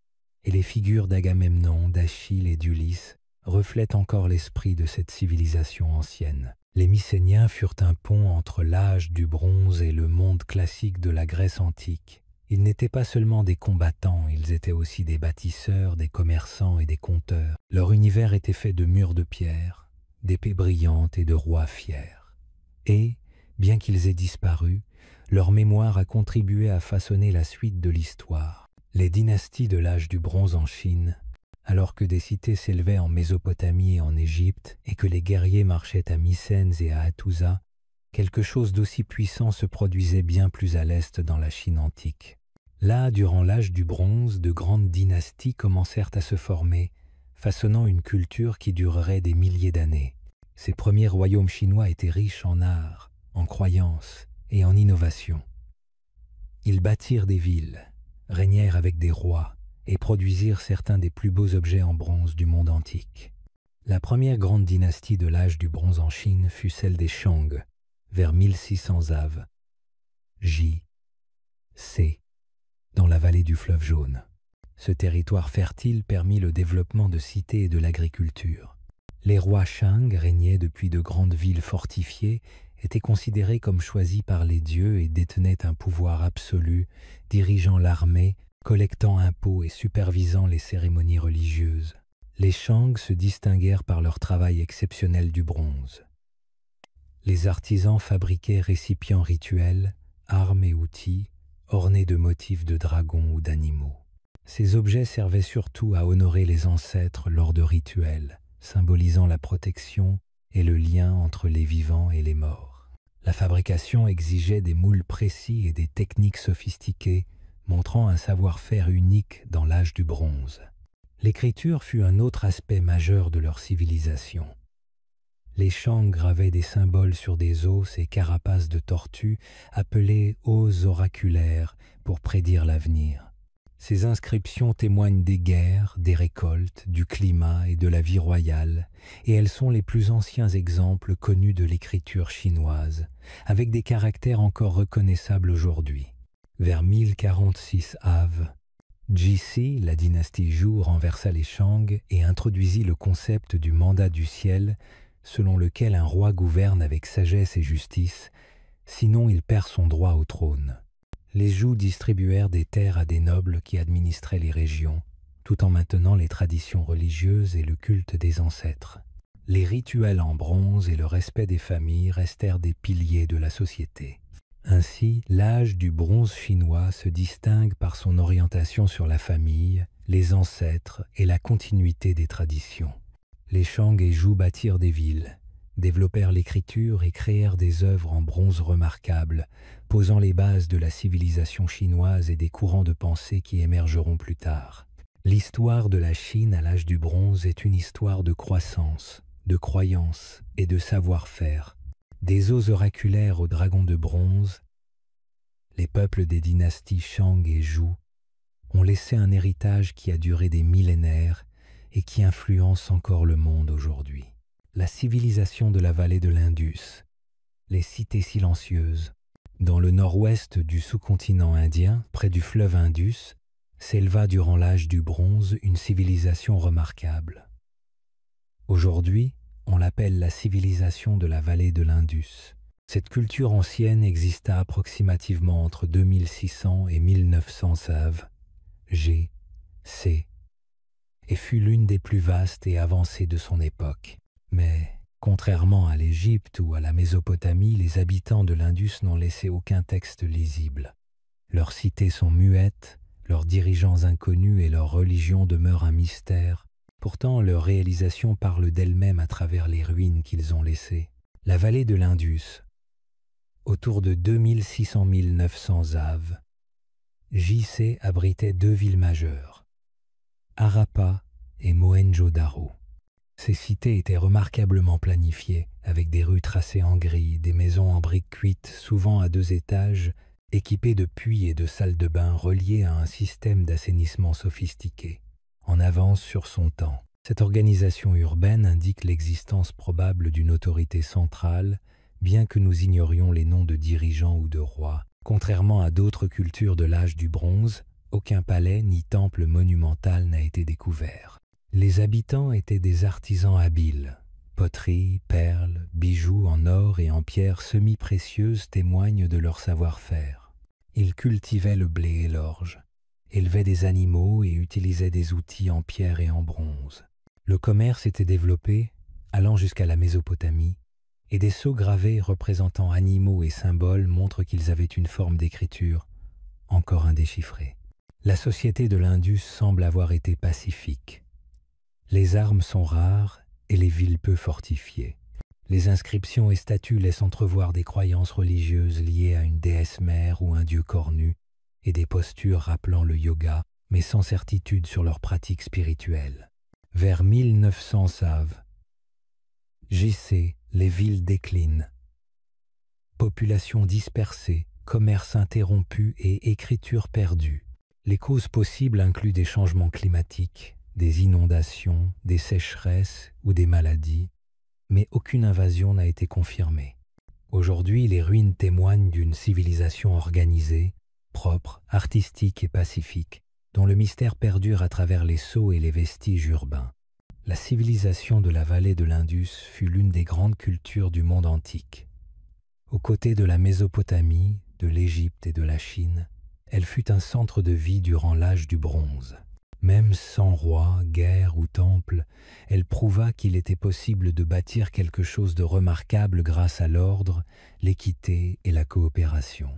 et les figures d'Agamemnon, d'Achille et d'Ulysse reflètent encore l'esprit de cette civilisation ancienne. Les Mycéniens furent un pont entre l'âge du bronze et le monde classique de la Grèce antique. Ils n'étaient pas seulement des combattants, ils étaient aussi des bâtisseurs, des commerçants et des conteurs. Leur univers était fait de murs de pierre, d'épées brillantes et de rois fiers. Et, bien qu'ils aient disparu, leur mémoire a contribué à façonner la suite de l'histoire. Les dynasties de l'âge du bronze en Chine, alors que des cités s'élevaient en Mésopotamie et en Égypte, et que les guerriers marchaient à Mycène et à Hattusa, quelque chose d'aussi puissant se produisait bien plus à l'est dans la Chine antique. Là, durant l'âge du bronze, de grandes dynasties commencèrent à se former, façonnant une culture qui durerait des milliers d'années. Ces premiers royaumes chinois étaient riches en art, en croyances et en innovation. Ils bâtirent des villes, régnèrent avec des rois et produisirent certains des plus beaux objets en bronze du monde antique. La première grande dynastie de l'âge du bronze en Chine fut celle des Shang, vers 1600 av. J. C. dans la vallée du fleuve Jaune. Ce territoire fertile permit le développement de cités et de l'agriculture. Les rois Shang régnaient depuis de grandes villes fortifiées, étaient considérés comme choisis par les dieux et détenaient un pouvoir absolu, dirigeant l'armée, collectant impôts et supervisant les cérémonies religieuses. Les Shang se distinguèrent par leur travail exceptionnel du bronze. Les artisans fabriquaient récipients rituels, armes et outils, ornés de motifs de dragons ou d'animaux. Ces objets servaient surtout à honorer les ancêtres lors de rituels, symbolisant la protection et le lien entre les vivants et les morts. La fabrication exigeait des moules précis et des techniques sophistiquées, montrant un savoir-faire unique dans l'âge du bronze. L'écriture fut un autre aspect majeur de leur civilisation. Les Shang gravaient des symboles sur des os et carapaces de tortues appelés os oraculaires pour prédire l'avenir. Ces inscriptions témoignent des guerres, des récoltes, du climat et de la vie royale, et elles sont les plus anciens exemples connus de l'écriture chinoise, avec des caractères encore reconnaissables aujourd'hui. Vers 1046 av., Jixi, la dynastie Zhou, renversa les Shang et introduisit le concept du mandat du ciel, selon lequel un roi gouverne avec sagesse et justice, sinon il perd son droit au trône. Les Zhou distribuèrent des terres à des nobles qui administraient les régions, tout en maintenant les traditions religieuses et le culte des ancêtres. Les rituels en bronze et le respect des familles restèrent des piliers de la société. Ainsi, l'âge du bronze chinois se distingue par son orientation sur la famille, les ancêtres et la continuité des traditions. Les Shang et Zhou bâtirent des villes, développèrent l'écriture et créèrent des œuvres en bronze remarquables, posant les bases de la civilisation chinoise et des courants de pensée qui émergeront plus tard. L'histoire de la Chine à l'âge du bronze est une histoire de croissance, de croyance et de savoir-faire. Des os oraculaires aux dragons de bronze, les peuples des dynasties Shang et Zhou ont laissé un héritage qui a duré des millénaires et qui influence encore le monde aujourd'hui. La civilisation de la vallée de l'Indus, les cités silencieuses, dans le nord-ouest du sous-continent indien, près du fleuve Indus, s'éleva durant l'âge du bronze une civilisation remarquable. Aujourd'hui, on l'appelle la civilisation de la vallée de l'Indus. Cette culture ancienne exista approximativement entre 2600 et 1900 av. G. C. et fut l'une des plus vastes et avancées de son époque. Mais, contrairement à l'Égypte ou à la Mésopotamie, les habitants de l'Indus n'ont laissé aucun texte lisible. Leurs cités sont muettes, leurs dirigeants inconnus et leur religion demeure un mystère. Pourtant, leurs réalisations parlent d'elles-mêmes à travers les ruines qu'ils ont laissées. La vallée de l'Indus, autour de 2600-900 av., J.C. abritait deux villes majeures, Harappa et Mohenjo-Daro. Ces cités étaient remarquablement planifiées, avec des rues tracées en grille, des maisons en briques cuites, souvent à 2 étages, équipées de puits et de salles de bain reliées à un système d'assainissement sophistiqué, en avance sur son temps. Cette organisation urbaine indique l'existence probable d'une autorité centrale, bien que nous ignorions les noms de dirigeants ou de rois. Contrairement à d'autres cultures de l'âge du bronze, aucun palais ni temple monumental n'a été découvert. Les habitants étaient des artisans habiles. Poteries, perles, bijoux en or et en pierres semi-précieuses témoignent de leur savoir-faire. Ils cultivaient le blé et l'orge, élevaient des animaux et utilisaient des outils en pierre et en bronze. Le commerce était développé, allant jusqu'à la Mésopotamie, et des sceaux gravés représentant animaux et symboles montrent qu'ils avaient une forme d'écriture encore indéchiffrée. La société de l'Indus semble avoir été pacifique. Les armes sont rares et les villes peu fortifiées. Les inscriptions et statues laissent entrevoir des croyances religieuses liées à une déesse mère ou un dieu cornu et des postures rappelant le yoga, mais sans certitude sur leurs pratiques spirituelles. Vers 1900 av., JC, les villes déclinent. Population dispersée, commerce interrompu et écriture perdue. Les causes possibles incluent des changements climatiques, des inondations, des sécheresses ou des maladies, mais aucune invasion n'a été confirmée. Aujourd'hui, les ruines témoignent d'une civilisation organisée, propre, artistique et pacifique, dont le mystère perdure à travers les sceaux et les vestiges urbains. La civilisation de la vallée de l'Indus fut l'une des grandes cultures du monde antique. Aux côtés de la Mésopotamie, de l'Égypte et de la Chine, elle fut un centre de vie durant l'âge du bronze. Même sans roi, guerre ou temple, elle prouva qu'il était possible de bâtir quelque chose de remarquable grâce à l'ordre, l'équité et la coopération.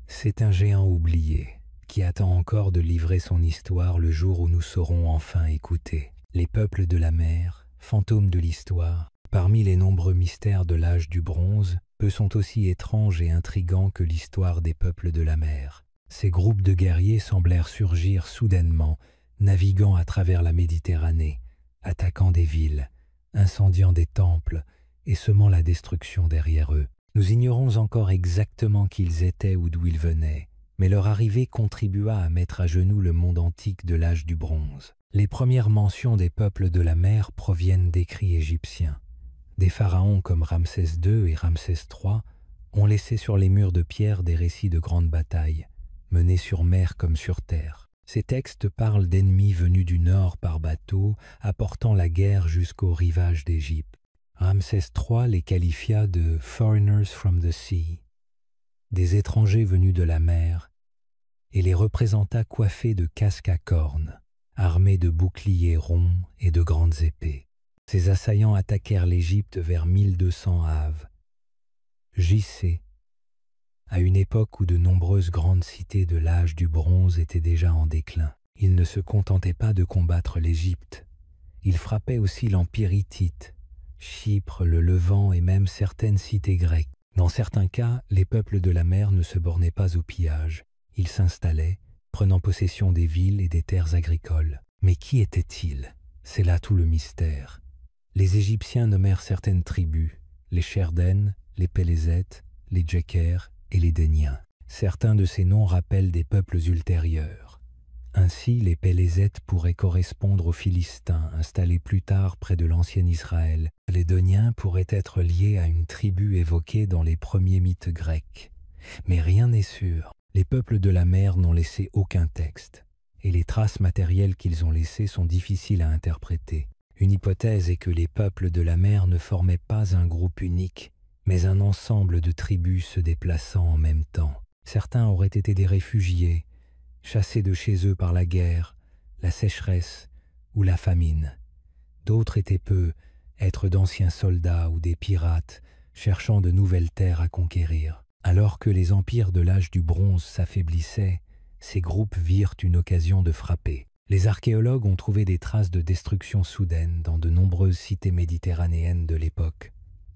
C'est un géant oublié, qui attend encore de livrer son histoire le jour où nous saurons enfin écouter. Les peuples de la mer, fantômes de l'histoire, parmi les nombreux mystères de l'âge du bronze, peu sont aussi étranges et intrigants que l'histoire des peuples de la mer. Ces groupes de guerriers semblèrent surgir soudainement, naviguant à travers la Méditerranée, attaquant des villes, incendiant des temples et semant la destruction derrière eux. Nous ignorons encore exactement qui ils étaient ou d'où ils venaient, mais leur arrivée contribua à mettre à genoux le monde antique de l'âge du bronze. Les premières mentions des peuples de la mer proviennent d'écrits égyptiens. Des pharaons comme Ramsès II et Ramsès III ont laissé sur les murs de pierre des récits de grandes batailles, menées sur mer comme sur terre. Ces textes parlent d'ennemis venus du nord par bateau, apportant la guerre jusqu'au rivage d'Égypte. Ramsès III les qualifia de « foreigners from the sea », des étrangers venus de la mer, et les représenta coiffés de casques à cornes, armés de boucliers ronds et de grandes épées. Ces assaillants attaquèrent l'Égypte vers 1200 av. JC, à une époque où de nombreuses grandes cités de l'âge du bronze étaient déjà en déclin. Ils ne se contentaient pas de combattre l'Égypte. Ils frappaient aussi l'Empire hittite, Chypre, le Levant et même certaines cités grecques. Dans certains cas, les peuples de la mer ne se bornaient pas au pillage. Ils s'installaient, prenant possession des villes et des terres agricoles. Mais qui étaient-ils? C'est là tout le mystère. Les Égyptiens nommèrent certaines tribus, les Cherdènes, les Pélézètes, les Djekkers et les Déniens. Certains de ces noms rappellent des peuples ultérieurs. Ainsi, les Pélézètes pourraient correspondre aux Philistins installés plus tard près de l'ancien Israël. Les Déniens pourraient être liés à une tribu évoquée dans les premiers mythes grecs. Mais rien n'est sûr. Les peuples de la mer n'ont laissé aucun texte, et les traces matérielles qu'ils ont laissées sont difficiles à interpréter. Une hypothèse est que les peuples de la mer ne formaient pas un groupe unique, mais un ensemble de tribus se déplaçant en même temps. Certains auraient été des réfugiés, chassés de chez eux par la guerre, la sécheresse ou la famine. D'autres étaient être d'anciens soldats ou des pirates cherchant de nouvelles terres à conquérir. Alors que les empires de l'âge du bronze s'affaiblissaient, ces groupes virent une occasion de frapper. Les archéologues ont trouvé des traces de destruction soudaine dans de nombreuses cités méditerranéennes de l'époque.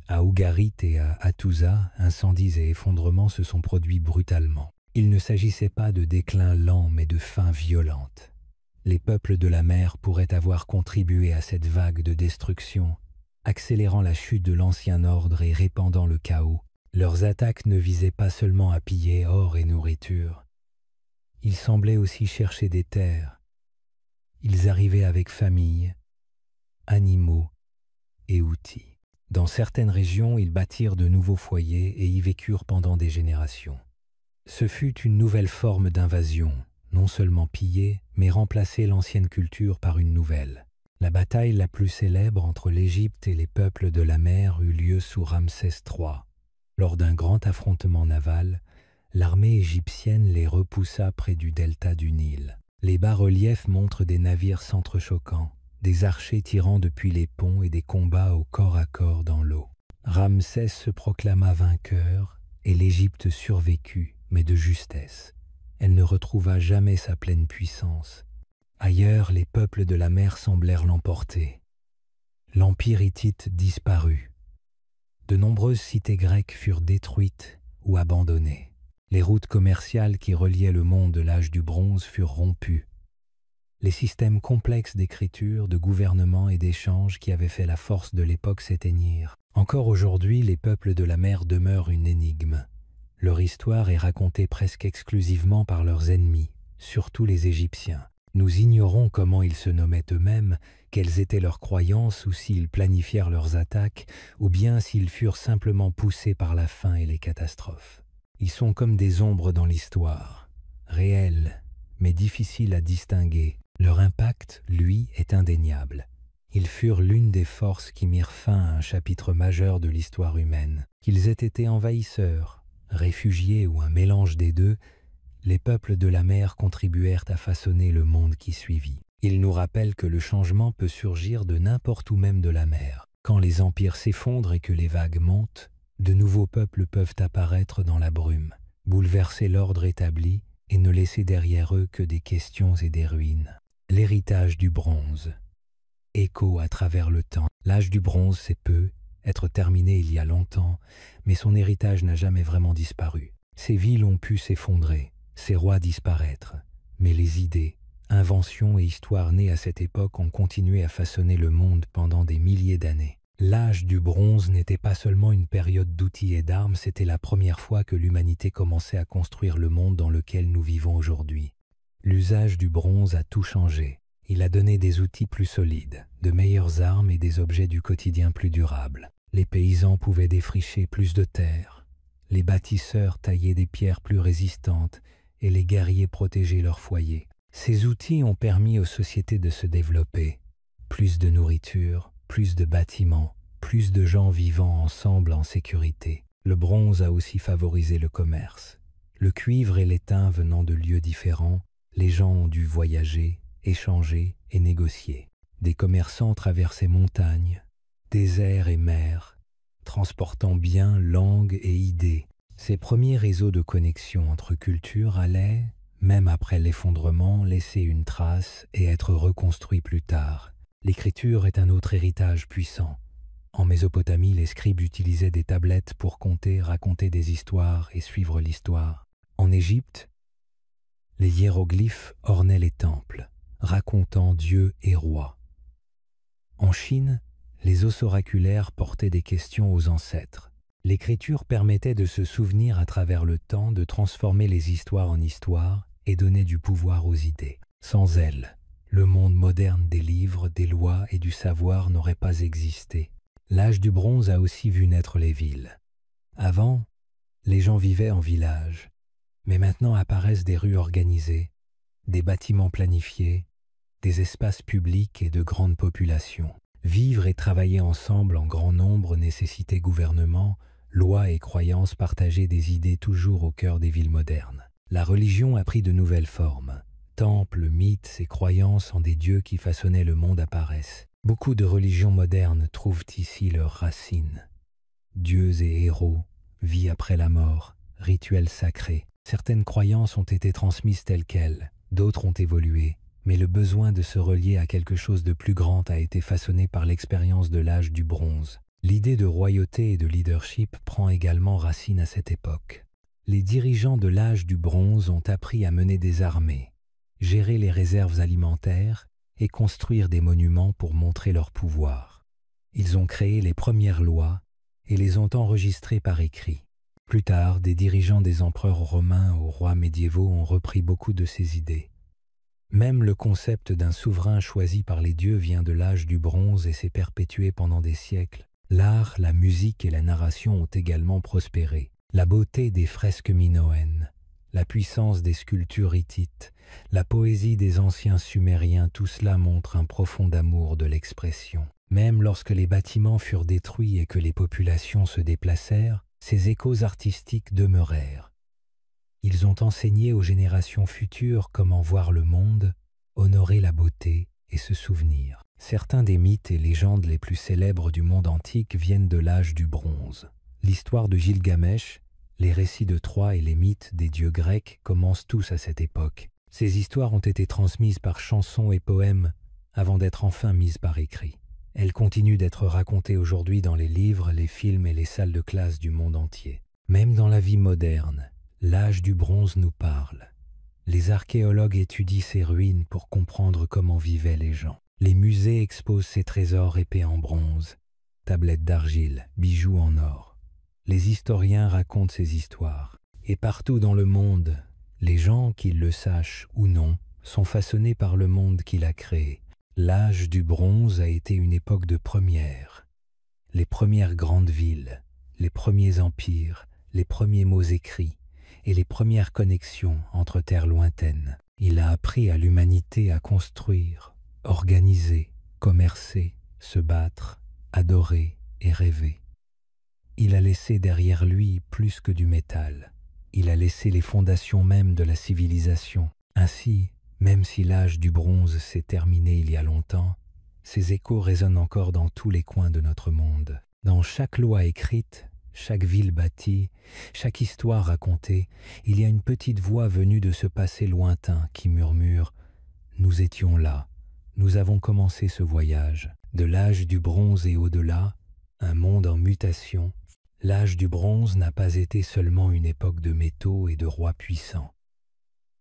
À Ougarit et à Hattusa, incendies et effondrements se sont produits brutalement. Il ne s'agissait pas de déclin lent mais de fin violente. Les peuples de la mer pourraient avoir contribué à cette vague de destruction, accélérant la chute de l'ancien ordre et répandant le chaos. Leurs attaques ne visaient pas seulement à piller or et nourriture. Ils semblaient aussi chercher des terres. Ils arrivaient avec familles, animaux et outils. Dans certaines régions, ils bâtirent de nouveaux foyers et y vécurent pendant des générations. Ce fut une nouvelle forme d'invasion, non seulement piller, mais remplacer l'ancienne culture par une nouvelle. La bataille la plus célèbre entre l'Égypte et les peuples de la mer eut lieu sous Ramsès III. Lors d'un grand affrontement naval, l'armée égyptienne les repoussa près du delta du Nil. Les bas-reliefs montrent des navires s'entrechoquant, des archers tirant depuis les ponts et des combats au corps à corps dans l'eau. Ramsès se proclama vainqueur et l'Égypte survécut, mais de justesse. Elle ne retrouva jamais sa pleine puissance. Ailleurs, les peuples de la mer semblèrent l'emporter. L'empire hittite disparut. De nombreuses cités grecques furent détruites ou abandonnées. Les routes commerciales qui reliaient le monde de l'âge du bronze furent rompues. Les systèmes complexes d'écriture, de gouvernement et d'échange qui avaient fait la force de l'époque s'éteignirent. Encore aujourd'hui, les peuples de la mer demeurent une énigme. Leur histoire est racontée presque exclusivement par leurs ennemis, surtout les Égyptiens. Nous ignorons comment ils se nommaient eux-mêmes, quelles étaient leurs croyances ou s'ils planifièrent leurs attaques, ou bien s'ils furent simplement poussés par la faim et les catastrophes. Ils sont comme des ombres dans l'histoire, réels, mais difficiles à distinguer. Leur impact, lui, est indéniable. Ils furent l'une des forces qui mirent fin à un chapitre majeur de l'histoire humaine. Qu'ils aient été envahisseurs, réfugiés ou un mélange des deux, les peuples de la mer contribuèrent à façonner le monde qui suivit. Ils nous rappellent que le changement peut surgir de n'importe où même de la mer. Quand les empires s'effondrent et que les vagues montent, de nouveaux peuples peuvent apparaître dans la brume, bouleverser l'ordre établi et ne laisser derrière eux que des questions et des ruines. L'héritage du bronze. Écho à travers le temps. L'âge du bronze, c'est peu, être terminé il y a longtemps, mais son héritage n'a jamais vraiment disparu. Ces villes ont pu s'effondrer, ces rois disparaître, mais les idées, inventions et histoires nées à cette époque ont continué à façonner le monde pendant des milliers d'années. L'âge du bronze n'était pas seulement une période d'outils et d'armes, c'était la première fois que l'humanité commençait à construire le monde dans lequel nous vivons aujourd'hui. L'usage du bronze a tout changé. Il a donné des outils plus solides, de meilleures armes et des objets du quotidien plus durables. Les paysans pouvaient défricher plus de terre, les bâtisseurs taillaient des pierres plus résistantes et les guerriers protégeaient leurs foyers. Ces outils ont permis aux sociétés de se développer. Plus de nourriture, plus de bâtiments, plus de gens vivant ensemble en sécurité. Le bronze a aussi favorisé le commerce. Le cuivre et l'étain venant de lieux différents, les gens ont dû voyager, échanger et négocier. Des commerçants traversaient montagnes, déserts et mers, transportant biens, langues et idées. Ces premiers réseaux de connexion entre cultures allaient, même après l'effondrement, laisser une trace et être reconstruits plus tard. L'écriture est un autre héritage puissant. En Mésopotamie, les scribes utilisaient des tablettes pour compter, raconter des histoires et suivre l'histoire. En Égypte, les hiéroglyphes ornaient les temples, racontant dieux et rois. En Chine, les os oraculaires portaient des questions aux ancêtres. L'écriture permettait de se souvenir à travers le temps, de transformer les histoires en histoires et donner du pouvoir aux idées. Sans elle, le monde moderne des livres, des lois et du savoir n'aurait pas existé. L'âge du bronze a aussi vu naître les villes. Avant, les gens vivaient en village, mais maintenant apparaissent des rues organisées, des bâtiments planifiés, des espaces publics et de grandes populations. Vivre et travailler ensemble en grand nombre nécessitait gouvernement, lois et croyances partagées, des idées toujours au cœur des villes modernes. La religion a pris de nouvelles formes. Temples, mythes et croyances en des dieux qui façonnaient le monde apparaissent. Beaucoup de religions modernes trouvent ici leurs racines. Dieux et héros, vie après la mort, rituels sacrés. Certaines croyances ont été transmises telles quelles, d'autres ont évolué, mais le besoin de se relier à quelque chose de plus grand a été façonné par l'expérience de l'âge du bronze. L'idée de royauté et de leadership prend également racine à cette époque. Les dirigeants de l'âge du bronze ont appris à mener des armées, gérer les réserves alimentaires et construire des monuments pour montrer leur pouvoir. Ils ont créé les premières lois et les ont enregistrées par écrit. Plus tard, des dirigeants des empereurs romains aux rois médiévaux ont repris beaucoup de ces idées. Même le concept d'un souverain choisi par les dieux vient de l'âge du bronze et s'est perpétué pendant des siècles. L'art, la musique et la narration ont également prospéré. La beauté des fresques minoennes, la puissance des sculptures hittites, la poésie des anciens sumériens, tout cela montre un profond amour de l'expression. Même lorsque les bâtiments furent détruits et que les populations se déplacèrent, ces échos artistiques demeurèrent. Ils ont enseigné aux générations futures comment voir le monde, honorer la beauté et se souvenir. Certains des mythes et légendes les plus célèbres du monde antique viennent de l'âge du bronze. L'histoire de Gilgamesh, les récits de Troie et les mythes des dieux grecs commencent tous à cette époque. Ces histoires ont été transmises par chansons et poèmes avant d'être enfin mises par écrit. Elles continuent d'être racontées aujourd'hui dans les livres, les films et les salles de classe du monde entier. Même dans la vie moderne, l'âge du bronze nous parle. Les archéologues étudient ces ruines pour comprendre comment vivaient les gens. Les musées exposent ces trésors épais en bronze, tablettes d'argile, bijoux en or. Les historiens racontent ces histoires. Et partout dans le monde, les gens, qu'ils le sachent ou non, sont façonnés par le monde qu'il a créé. L'âge du bronze a été une époque de premières. Les premières grandes villes, les premiers empires, les premiers mots écrits et les premières connexions entre terres lointaines. Il a appris à l'humanité à construire, organiser, commercer, se battre, adorer et rêver. Il a laissé derrière lui plus que du métal. Il a laissé les fondations même de la civilisation. Ainsi, même si l'âge du bronze s'est terminé il y a longtemps, ses échos résonnent encore dans tous les coins de notre monde. Dans chaque loi écrite, chaque ville bâtie, chaque histoire racontée, il y a une petite voix venue de ce passé lointain qui murmure « Nous étions là, nous avons commencé ce voyage. » De l'âge du bronze et au-delà, un monde en mutation, l'âge du bronze n'a pas été seulement une époque de métaux et de rois puissants.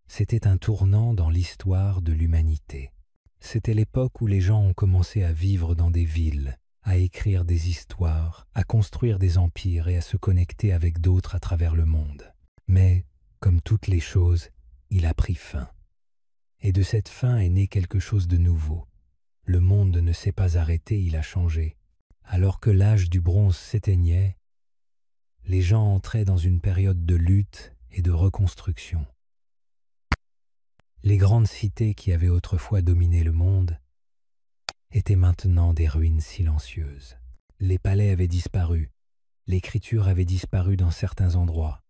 C'était un tournant dans l'histoire de l'humanité. C'était l'époque où les gens ont commencé à vivre dans des villes, à écrire des histoires, à construire des empires et à se connecter avec d'autres à travers le monde. Mais, comme toutes les choses, il a pris fin. Et de cette fin est né quelque chose de nouveau. Le monde ne s'est pas arrêté, il a changé. Alors que l'âge du bronze s'éteignait, les gens entraient dans une période de lutte et de reconstruction. Les grandes cités qui avaient autrefois dominé le monde étaient maintenant des ruines silencieuses. Les palais avaient disparu, l'écriture avait disparu dans certains endroits,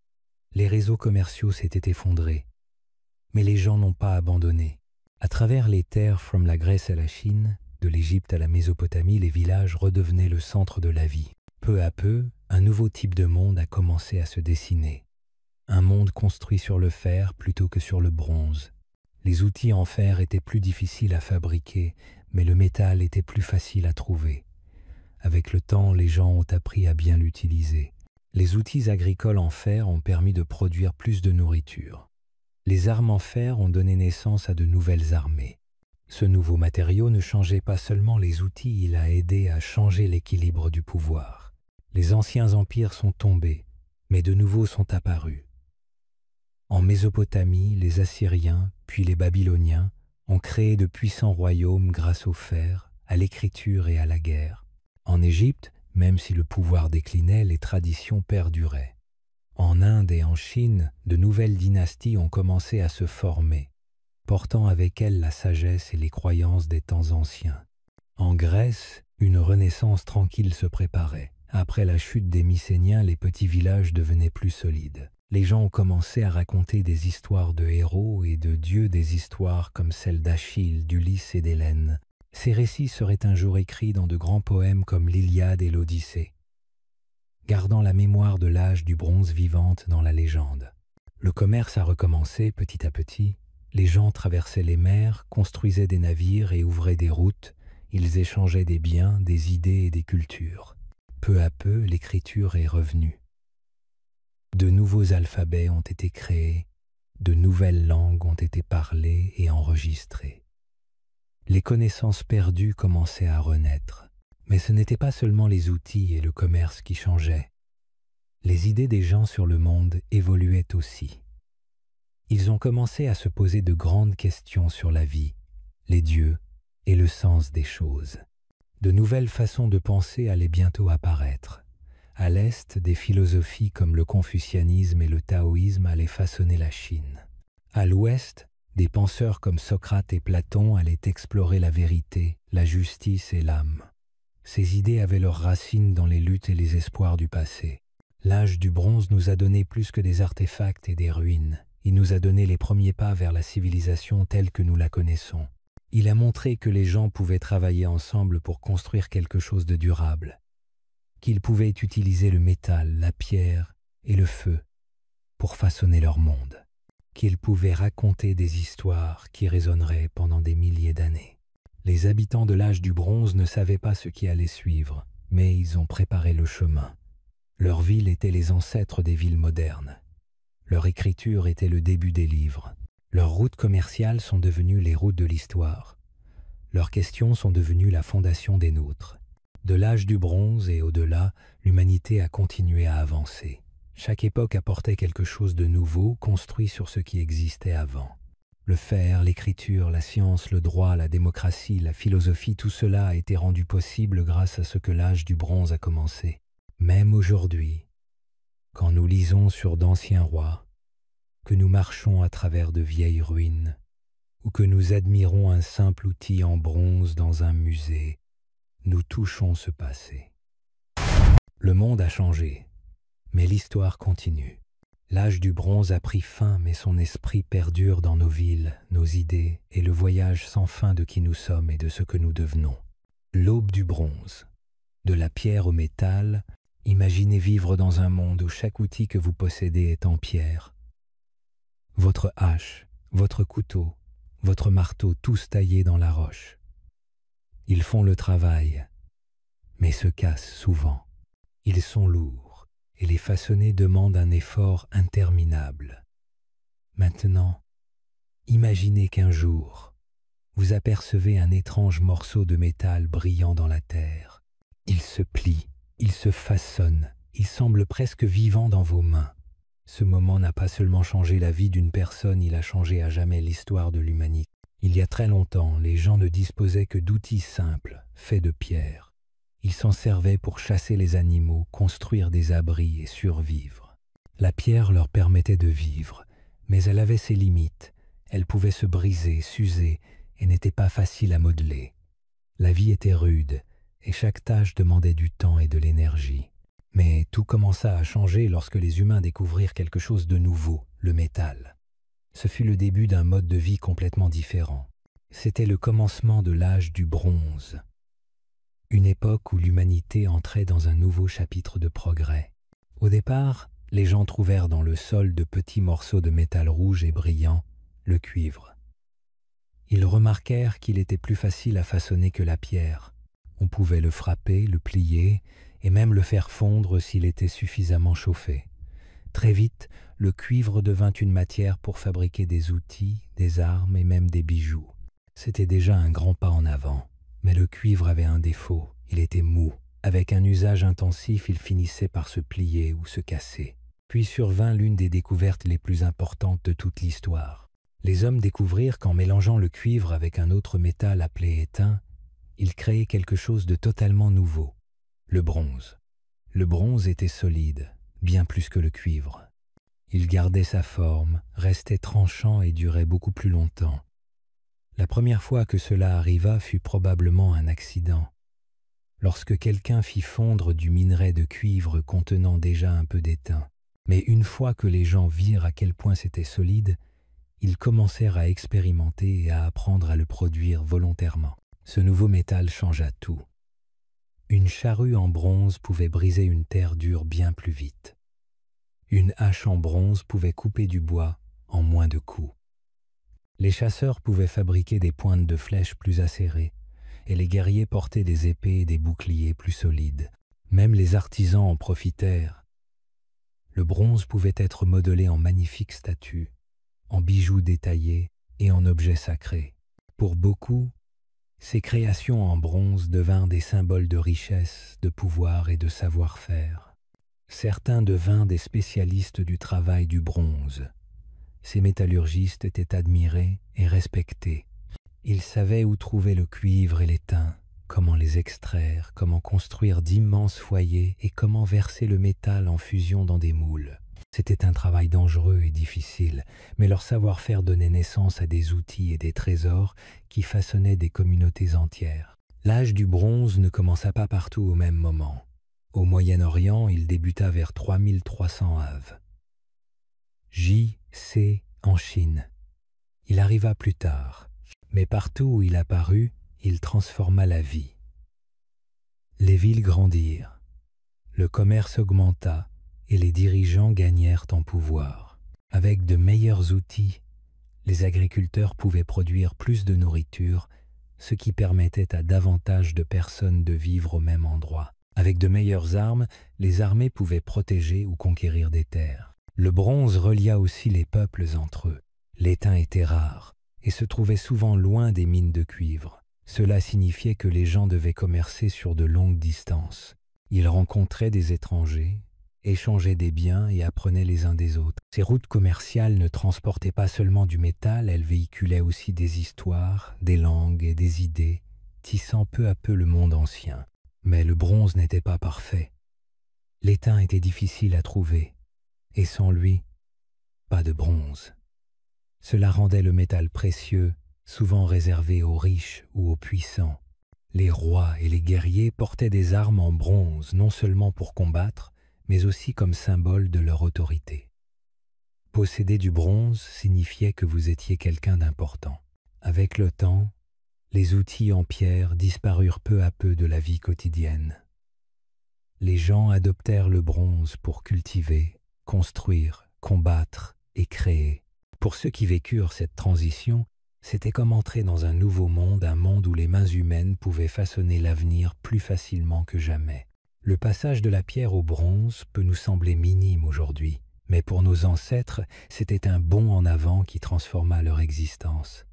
les réseaux commerciaux s'étaient effondrés, mais les gens n'ont pas abandonné. À travers les terres from la Grèce à la Chine, de l'Égypte à la Mésopotamie, les villages redevenaient le centre de la vie. Peu à peu, un nouveau type de monde a commencé à se dessiner. Un monde construit sur le fer plutôt que sur le bronze. Les outils en fer étaient plus difficiles à fabriquer, mais le métal était plus facile à trouver. Avec le temps, les gens ont appris à bien l'utiliser. Les outils agricoles en fer ont permis de produire plus de nourriture. Les armes en fer ont donné naissance à de nouvelles armées. Ce nouveau matériau ne changeait pas seulement les outils, il a aidé à changer l'équilibre du pouvoir. Les anciens empires sont tombés, mais de nouveaux sont apparus. En Mésopotamie, les Assyriens, puis les Babyloniens, ont créé de puissants royaumes grâce au fer, à l'écriture et à la guerre. En Égypte, même si le pouvoir déclinait, les traditions perduraient. En Inde et en Chine, de nouvelles dynasties ont commencé à se former, portant avec elles la sagesse et les croyances des temps anciens. En Grèce, une renaissance tranquille se préparait. Après la chute des Mycéniens, les petits villages devenaient plus solides. Les gens ont commencé à raconter des histoires de héros et de dieux, des histoires comme celles d'Achille, d'Ulysse et d'Hélène. Ces récits seraient un jour écrits dans de grands poèmes comme l'Iliade et l'Odyssée, gardant la mémoire de l'âge du bronze vivante dans la légende. Le commerce a recommencé petit à petit. Les gens traversaient les mers, construisaient des navires et ouvraient des routes. Ils échangeaient des biens, des idées et des cultures. Peu à peu, l'écriture est revenue. De nouveaux alphabets ont été créés, de nouvelles langues ont été parlées et enregistrées. Les connaissances perdues commençaient à renaître, mais ce n'étaient pas seulement les outils et le commerce qui changeaient. Les idées des gens sur le monde évoluaient aussi. Ils ont commencé à se poser de grandes questions sur la vie, les dieux et le sens des choses. De nouvelles façons de penser allaient bientôt apparaître. À l'Est, des philosophies comme le confucianisme et le taoïsme allaient façonner la Chine. À l'Ouest, des penseurs comme Socrate et Platon allaient explorer la vérité, la justice et l'âme. Ces idées avaient leurs racines dans les luttes et les espoirs du passé. L'âge du bronze nous a donné plus que des artefacts et des ruines. Il nous a donné les premiers pas vers la civilisation telle que nous la connaissons. Il a montré que les gens pouvaient travailler ensemble pour construire quelque chose de durable, qu'ils pouvaient utiliser le métal, la pierre et le feu pour façonner leur monde, qu'ils pouvaient raconter des histoires qui résonneraient pendant des milliers d'années. Les habitants de l'âge du bronze ne savaient pas ce qui allait suivre, mais ils ont préparé le chemin. Leurs villes étaient les ancêtres des villes modernes. Leur écriture était le début des livres. Leurs routes commerciales sont devenues les routes de l'histoire. Leurs questions sont devenues la fondation des nôtres. De l'âge du bronze et au-delà, l'humanité a continué à avancer. Chaque époque apportait quelque chose de nouveau, construit sur ce qui existait avant. Le fer, l'écriture, la science, le droit, la démocratie, la philosophie, tout cela a été rendu possible grâce à ce que l'âge du bronze a commencé. Même aujourd'hui, quand nous lisons sur d'anciens rois, que nous marchons à travers de vieilles ruines, ou que nous admirons un simple outil en bronze dans un musée, nous touchons ce passé. Le monde a changé, mais l'histoire continue. L'âge du bronze a pris fin, mais son esprit perdure dans nos villes, nos idées et le voyage sans fin de qui nous sommes et de ce que nous devenons. L'aube du bronze. De la pierre au métal, imaginez vivre dans un monde où chaque outil que vous possédez est en pierre. Votre hache, votre couteau, votre marteau, tous taillés dans la roche. Ils font le travail, mais se cassent souvent. Ils sont lourds. Et les façonner demande un effort interminable. Maintenant, imaginez qu'un jour, vous apercevez un étrange morceau de métal brillant dans la terre. Il se plie, il se façonne, il semble presque vivant dans vos mains. Ce moment n'a pas seulement changé la vie d'une personne, il a changé à jamais l'histoire de l'humanité. Il y a très longtemps, les gens ne disposaient que d'outils simples, faits de pierre. Ils s'en servaient pour chasser les animaux, construire des abris et survivre. La pierre leur permettait de vivre, mais elle avait ses limites. Elle pouvait se briser, s'user et n'était pas facile à modeler. La vie était rude et chaque tâche demandait du temps et de l'énergie. Mais tout commença à changer lorsque les humains découvrirent quelque chose de nouveau, le métal. Ce fut le début d'un mode de vie complètement différent. C'était le commencement de l'âge du bronze. Une époque où l'humanité entrait dans un nouveau chapitre de progrès. Au départ, les gens trouvèrent dans le sol de petits morceaux de métal rouge et brillant, le cuivre. Ils remarquèrent qu'il était plus facile à façonner que la pierre. On pouvait le frapper, le plier et même le faire fondre s'il était suffisamment chauffé. Très vite, le cuivre devint une matière pour fabriquer des outils, des armes et même des bijoux. C'était déjà un grand pas en avant. Mais le cuivre avait un défaut, il était mou. Avec un usage intensif, il finissait par se plier ou se casser. Puis survint l'une des découvertes les plus importantes de toute l'histoire. Les hommes découvrirent qu'en mélangeant le cuivre avec un autre métal appelé étain, ils créaient quelque chose de totalement nouveau, le bronze. Le bronze était solide, bien plus que le cuivre. Il gardait sa forme, restait tranchant et durait beaucoup plus longtemps. La première fois que cela arriva fut probablement un accident. Lorsque quelqu'un fit fondre du minerai de cuivre contenant déjà un peu d'étain. Mais une fois que les gens virent à quel point c'était solide, ils commencèrent à expérimenter et à apprendre à le produire volontairement. Ce nouveau métal changea tout. Une charrue en bronze pouvait briser une terre dure bien plus vite. Une hache en bronze pouvait couper du bois en moins de coups. Les chasseurs pouvaient fabriquer des pointes de flèches plus acérées, et les guerriers portaient des épées et des boucliers plus solides. Même les artisans en profitèrent. Le bronze pouvait être modelé en magnifiques statues, en bijoux détaillés et en objets sacrés. Pour beaucoup, ces créations en bronze devinrent des symboles de richesse, de pouvoir et de savoir-faire. Certains devinrent des spécialistes du travail du bronze. Ces métallurgistes étaient admirés et respectés. Ils savaient où trouver le cuivre et l'étain, comment les extraire, comment construire d'immenses foyers et comment verser le métal en fusion dans des moules. C'était un travail dangereux et difficile, mais leur savoir-faire donnait naissance à des outils et des trésors qui façonnaient des communautés entières. L'âge du bronze ne commença pas partout au même moment. Au Moyen-Orient, il débuta vers 3300 av. J.C. en Chine. Il arriva plus tard, mais partout où il apparut, il transforma la vie. Les villes grandirent, le commerce augmenta et les dirigeants gagnèrent en pouvoir. Avec de meilleurs outils, les agriculteurs pouvaient produire plus de nourriture, ce qui permettait à davantage de personnes de vivre au même endroit. Avec de meilleures armes, les armées pouvaient protéger ou conquérir des terres. Le bronze relia aussi les peuples entre eux. L'étain était rare et se trouvait souvent loin des mines de cuivre. Cela signifiait que les gens devaient commercer sur de longues distances. Ils rencontraient des étrangers, échangeaient des biens et apprenaient les uns des autres. Ces routes commerciales ne transportaient pas seulement du métal, elles véhiculaient aussi des histoires, des langues et des idées, tissant peu à peu le monde ancien. Mais le bronze n'était pas parfait. L'étain était difficile à trouver, et sans lui, pas de bronze. Cela rendait le métal précieux, souvent réservé aux riches ou aux puissants. Les rois et les guerriers portaient des armes en bronze, non seulement pour combattre, mais aussi comme symbole de leur autorité. Posséder du bronze signifiait que vous étiez quelqu'un d'important. Avec le temps, les outils en pierre disparurent peu à peu de la vie quotidienne. Les gens adoptèrent le bronze pour cultiver, construire, combattre et créer. Pour ceux qui vécurent cette transition, c'était comme entrer dans un nouveau monde, un monde où les mains humaines pouvaient façonner l'avenir plus facilement que jamais. Le passage de la pierre au bronze peut nous sembler minime aujourd'hui, mais pour nos ancêtres, c'était un bond en avant qui transforma leur existence.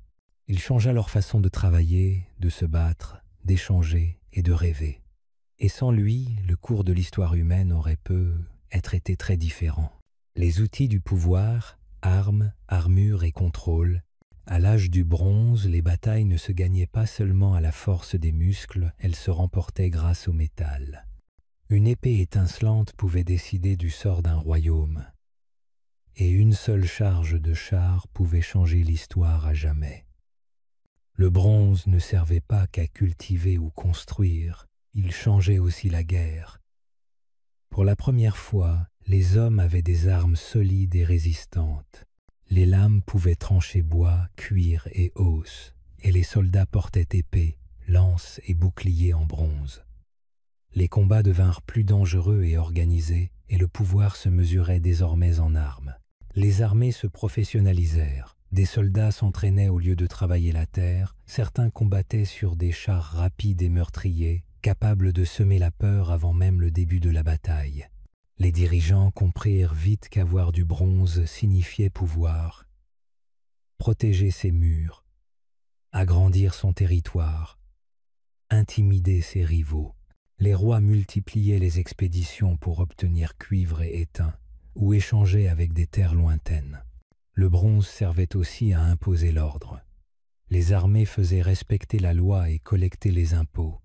Il changea leur façon de travailler, de se battre, d'échanger et de rêver. Et sans lui, le cours de l'histoire humaine aurait peut-être été très différent. Les outils du pouvoir, armes, armures et contrôle. À l'âge du bronze, les batailles ne se gagnaient pas seulement à la force des muscles, elles se remportaient grâce au métal. Une épée étincelante pouvait décider du sort d'un royaume, et une seule charge de char pouvait changer l'histoire à jamais. Le bronze ne servait pas qu'à cultiver ou construire, il changeait aussi la guerre. Pour la première fois, les hommes avaient des armes solides et résistantes. Les lames pouvaient trancher bois, cuir et os, et les soldats portaient épées, lances et boucliers en bronze. Les combats devinrent plus dangereux et organisés, et le pouvoir se mesurait désormais en armes. Les armées se professionnalisèrent. Des soldats s'entraînaient au lieu de travailler la terre, certains combattaient sur des chars rapides et meurtriers, capables de semer la peur avant même le début de la bataille. Les dirigeants comprirent vite qu'avoir du bronze signifiait pouvoir. Protéger ses murs, agrandir son territoire, intimider ses rivaux. Les rois multipliaient les expéditions pour obtenir cuivre et étain, ou échanger avec des terres lointaines. Le bronze servait aussi à imposer l'ordre. Les armées faisaient respecter la loi et collecter les impôts,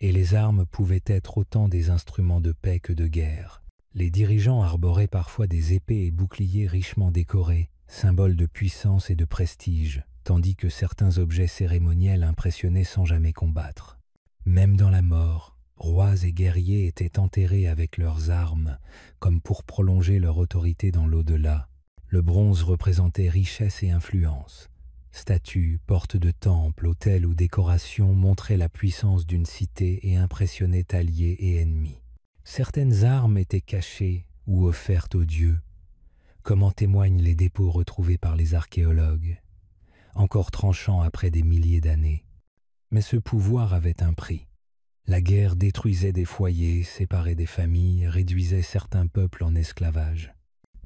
et les armes pouvaient être autant des instruments de paix que de guerre. Les dirigeants arboraient parfois des épées et boucliers richement décorés, symboles de puissance et de prestige, tandis que certains objets cérémoniels impressionnaient sans jamais combattre. Même dans la mort, rois et guerriers étaient enterrés avec leurs armes, comme pour prolonger leur autorité dans l'au-delà. Le bronze représentait richesse et influence. Statues, portes de temples, hôtels ou décorations montraient la puissance d'une cité et impressionnaient alliés et ennemis. Certaines armes étaient cachées ou offertes aux dieux, comme en témoignent les dépôts retrouvés par les archéologues, encore tranchants après des milliers d'années. Mais ce pouvoir avait un prix. La guerre détruisait des foyers, séparait des familles, réduisait certains peuples en esclavage.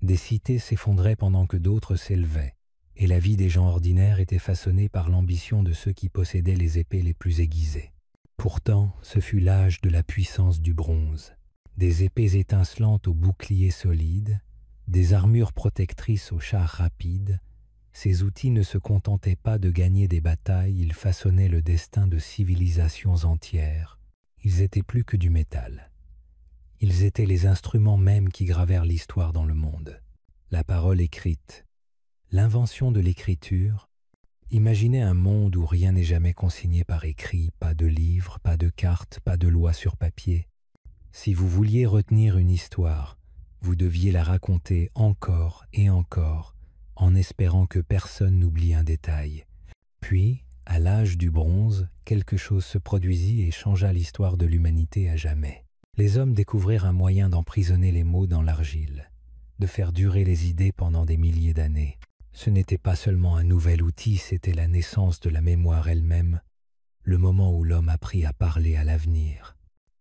Des cités s'effondraient pendant que d'autres s'élevaient, et la vie des gens ordinaires était façonnée par l'ambition de ceux qui possédaient les épées les plus aiguisées. Pourtant, ce fut l'âge de la puissance du bronze. Des épées étincelantes aux boucliers solides, des armures protectrices aux chars rapides, ces outils ne se contentaient pas de gagner des batailles, ils façonnaient le destin de civilisations entières. Ils étaient plus que du métal. Ils étaient les instruments mêmes qui gravèrent l'histoire dans le monde. La parole écrite, l'invention de l'écriture. Imaginez un monde où rien n'est jamais consigné par écrit, pas de livres, pas de cartes, pas de lois sur papier. Si vous vouliez retenir une histoire, vous deviez la raconter encore et encore, en espérant que personne n'oublie un détail. Puis, à l'âge du bronze, quelque chose se produisit et changea l'histoire de l'humanité à jamais. Les hommes découvrirent un moyen d'emprisonner les mots dans l'argile, de faire durer les idées pendant des milliers d'années. Ce n'était pas seulement un nouvel outil, c'était la naissance de la mémoire elle-même, le moment où l'homme apprit à parler à l'avenir.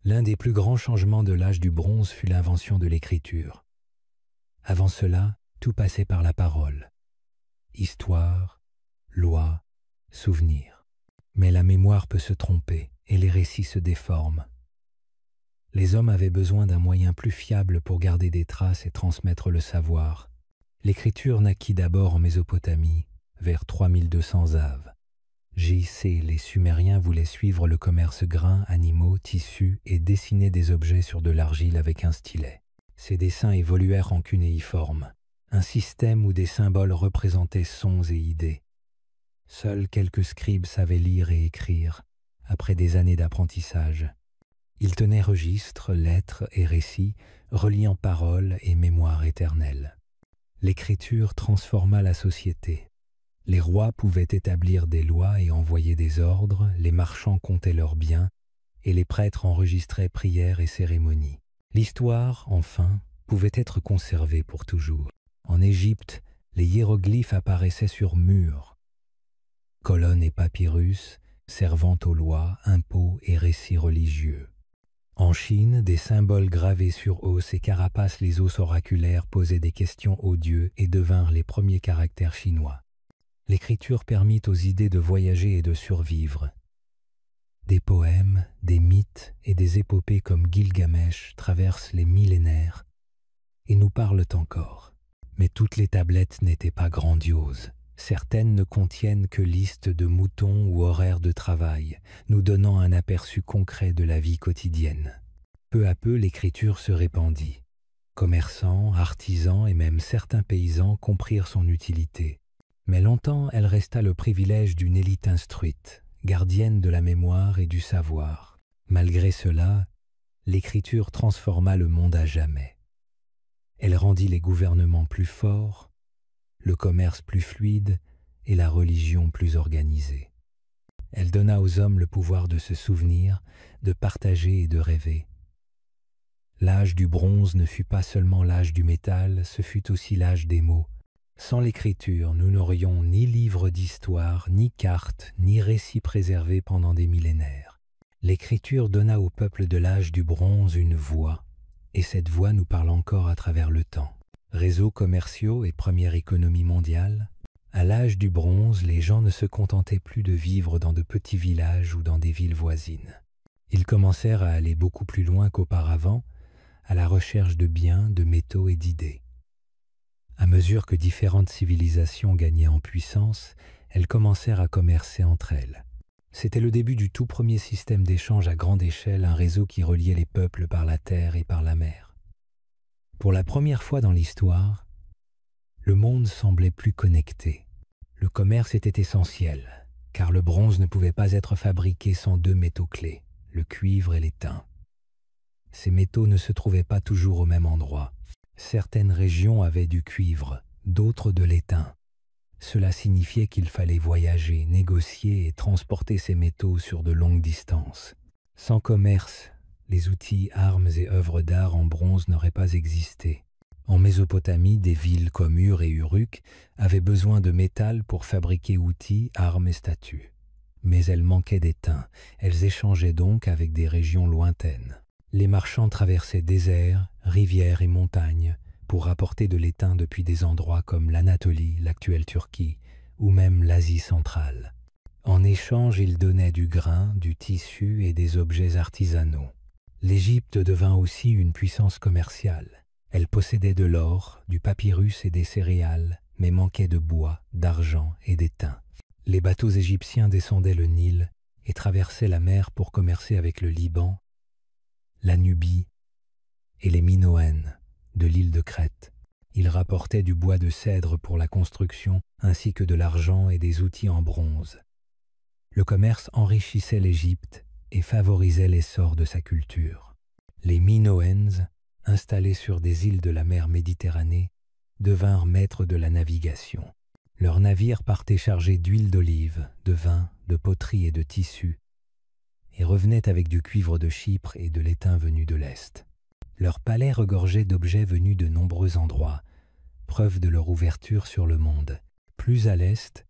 L'un des plus grands changements de l'âge du bronze fut l'invention de l'écriture. Avant cela, tout passait par la parole. histoire, loi, souvenir. Mais la mémoire peut se tromper et les récits se déforment. Les hommes avaient besoin d'un moyen plus fiable pour garder des traces et transmettre le savoir. L'écriture naquit d'abord en Mésopotamie, vers 3200 av. J.C. les Sumériens voulaient suivre le commerce grains, animaux, tissus et dessiner des objets sur de l'argile avec un stylet. Ces dessins évoluèrent en cunéiforme, un système où des symboles représentaient sons et idées. Seuls quelques scribes savaient lire et écrire, après des années d'apprentissage. Ils tenaient registres, lettres et récits, reliant paroles et mémoire éternelle. L'écriture transforma la société. Les rois pouvaient établir des lois et envoyer des ordres, les marchands comptaient leurs biens, et les prêtres enregistraient prières et cérémonies. L'histoire, enfin, pouvait être conservée pour toujours. En Égypte, les hiéroglyphes apparaissaient sur murs, colonnes et papyrus, servant aux lois, impôts et récits religieux. En Chine, des symboles gravés sur os et carapaces les os oraculaires posaient des questions aux dieux et devinrent les premiers caractères chinois. L'écriture permit aux idées de voyager et de survivre. Des poèmes, des mythes et des épopées comme Gilgamesh traversent les millénaires et nous parlent encore. Mais toutes les tablettes n'étaient pas grandioses. Certaines ne contiennent que listes de moutons ou horaires de travail, nous donnant un aperçu concret de la vie quotidienne. Peu à peu, l'écriture se répandit. Commerçants, artisans et même certains paysans comprirent son utilité. Mais longtemps, elle resta le privilège d'une élite instruite, gardienne de la mémoire et du savoir. Malgré cela, l'écriture transforma le monde à jamais. Elle rendit les gouvernements plus forts, le commerce plus fluide et la religion plus organisée. Elle donna aux hommes le pouvoir de se souvenir, de partager et de rêver. L'âge du bronze ne fut pas seulement l'âge du métal, ce fut aussi l'âge des mots. Sans l'écriture, nous n'aurions ni livre d'histoire, ni cartes, ni récits préservés pendant des millénaires. L'écriture donna au peuple de l'âge du bronze une voix, et cette voix nous parle encore à travers le temps. Réseaux commerciaux et première économie mondiale, à l'âge du bronze, les gens ne se contentaient plus de vivre dans de petits villages ou dans des villes voisines. Ils commencèrent à aller beaucoup plus loin qu'auparavant, à la recherche de biens, de métaux et d'idées. À mesure que différentes civilisations gagnaient en puissance, elles commencèrent à commercer entre elles. C'était le début du tout premier système d'échange à grande échelle, un réseau qui reliait les peuples par la terre et par la mer. Pour la première fois dans l'histoire, le monde semblait plus connecté. Le commerce était essentiel, car le bronze ne pouvait pas être fabriqué sans deux métaux clés, le cuivre et l'étain. Ces métaux ne se trouvaient pas toujours au même endroit. Certaines régions avaient du cuivre, d'autres de l'étain. Cela signifiait qu'il fallait voyager, négocier et transporter ces métaux sur de longues distances. Sans commerce, les outils, armes et œuvres d'art en bronze n'auraient pas existé. En Mésopotamie, des villes comme Ur et Uruk avaient besoin de métal pour fabriquer outils, armes et statues. Mais elles manquaient d'étain, elles échangeaient donc avec des régions lointaines. Les marchands traversaient déserts, rivières et montagnes pour apporter de l'étain depuis des endroits comme l'Anatolie, l'actuelle Turquie, ou même l'Asie centrale. En échange, ils donnaient du grain, du tissu et des objets artisanaux. L'Égypte devint aussi une puissance commerciale. Elle possédait de l'or, du papyrus et des céréales, mais manquait de bois, d'argent et d'étain. Les bateaux égyptiens descendaient le Nil et traversaient la mer pour commercer avec le Liban, la Nubie et les Minoennes de l'île de Crète. Ils rapportaient du bois de cèdre pour la construction ainsi que de l'argent et des outils en bronze. Le commerce enrichissait l'Égypte et favorisait l'essor de sa culture. Les Minoennes, installés sur des îles de la mer Méditerranée, devinrent maîtres de la navigation. Leurs navires partaient chargés d'huile d'olive, de vin, de poterie et de tissus, et revenaient avec du cuivre de Chypre et de l'étain venu de l'Est. Leurs palais regorgeaient d'objets venus de nombreux endroits, preuve de leur ouverture sur le monde. Plus à l'Est,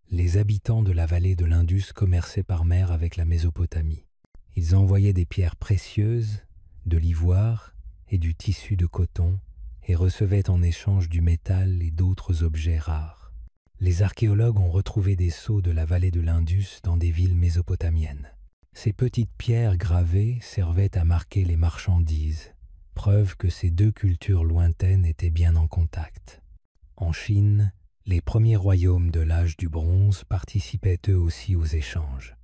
les habitants de la vallée de l'Indus commerçaient par mer avec la Mésopotamie. Ils envoyaient des pierres précieuses, de l'ivoire et du tissu de coton et recevaient en échange du métal et d'autres objets rares. Les archéologues ont retrouvé des sceaux de la vallée de l'Indus dans des villes mésopotamiennes. Ces petites pierres gravées servaient à marquer les marchandises, preuve que ces deux cultures lointaines étaient bien en contact. En Chine, les premiers royaumes de l'âge du bronze participaient eux aussi aux échanges.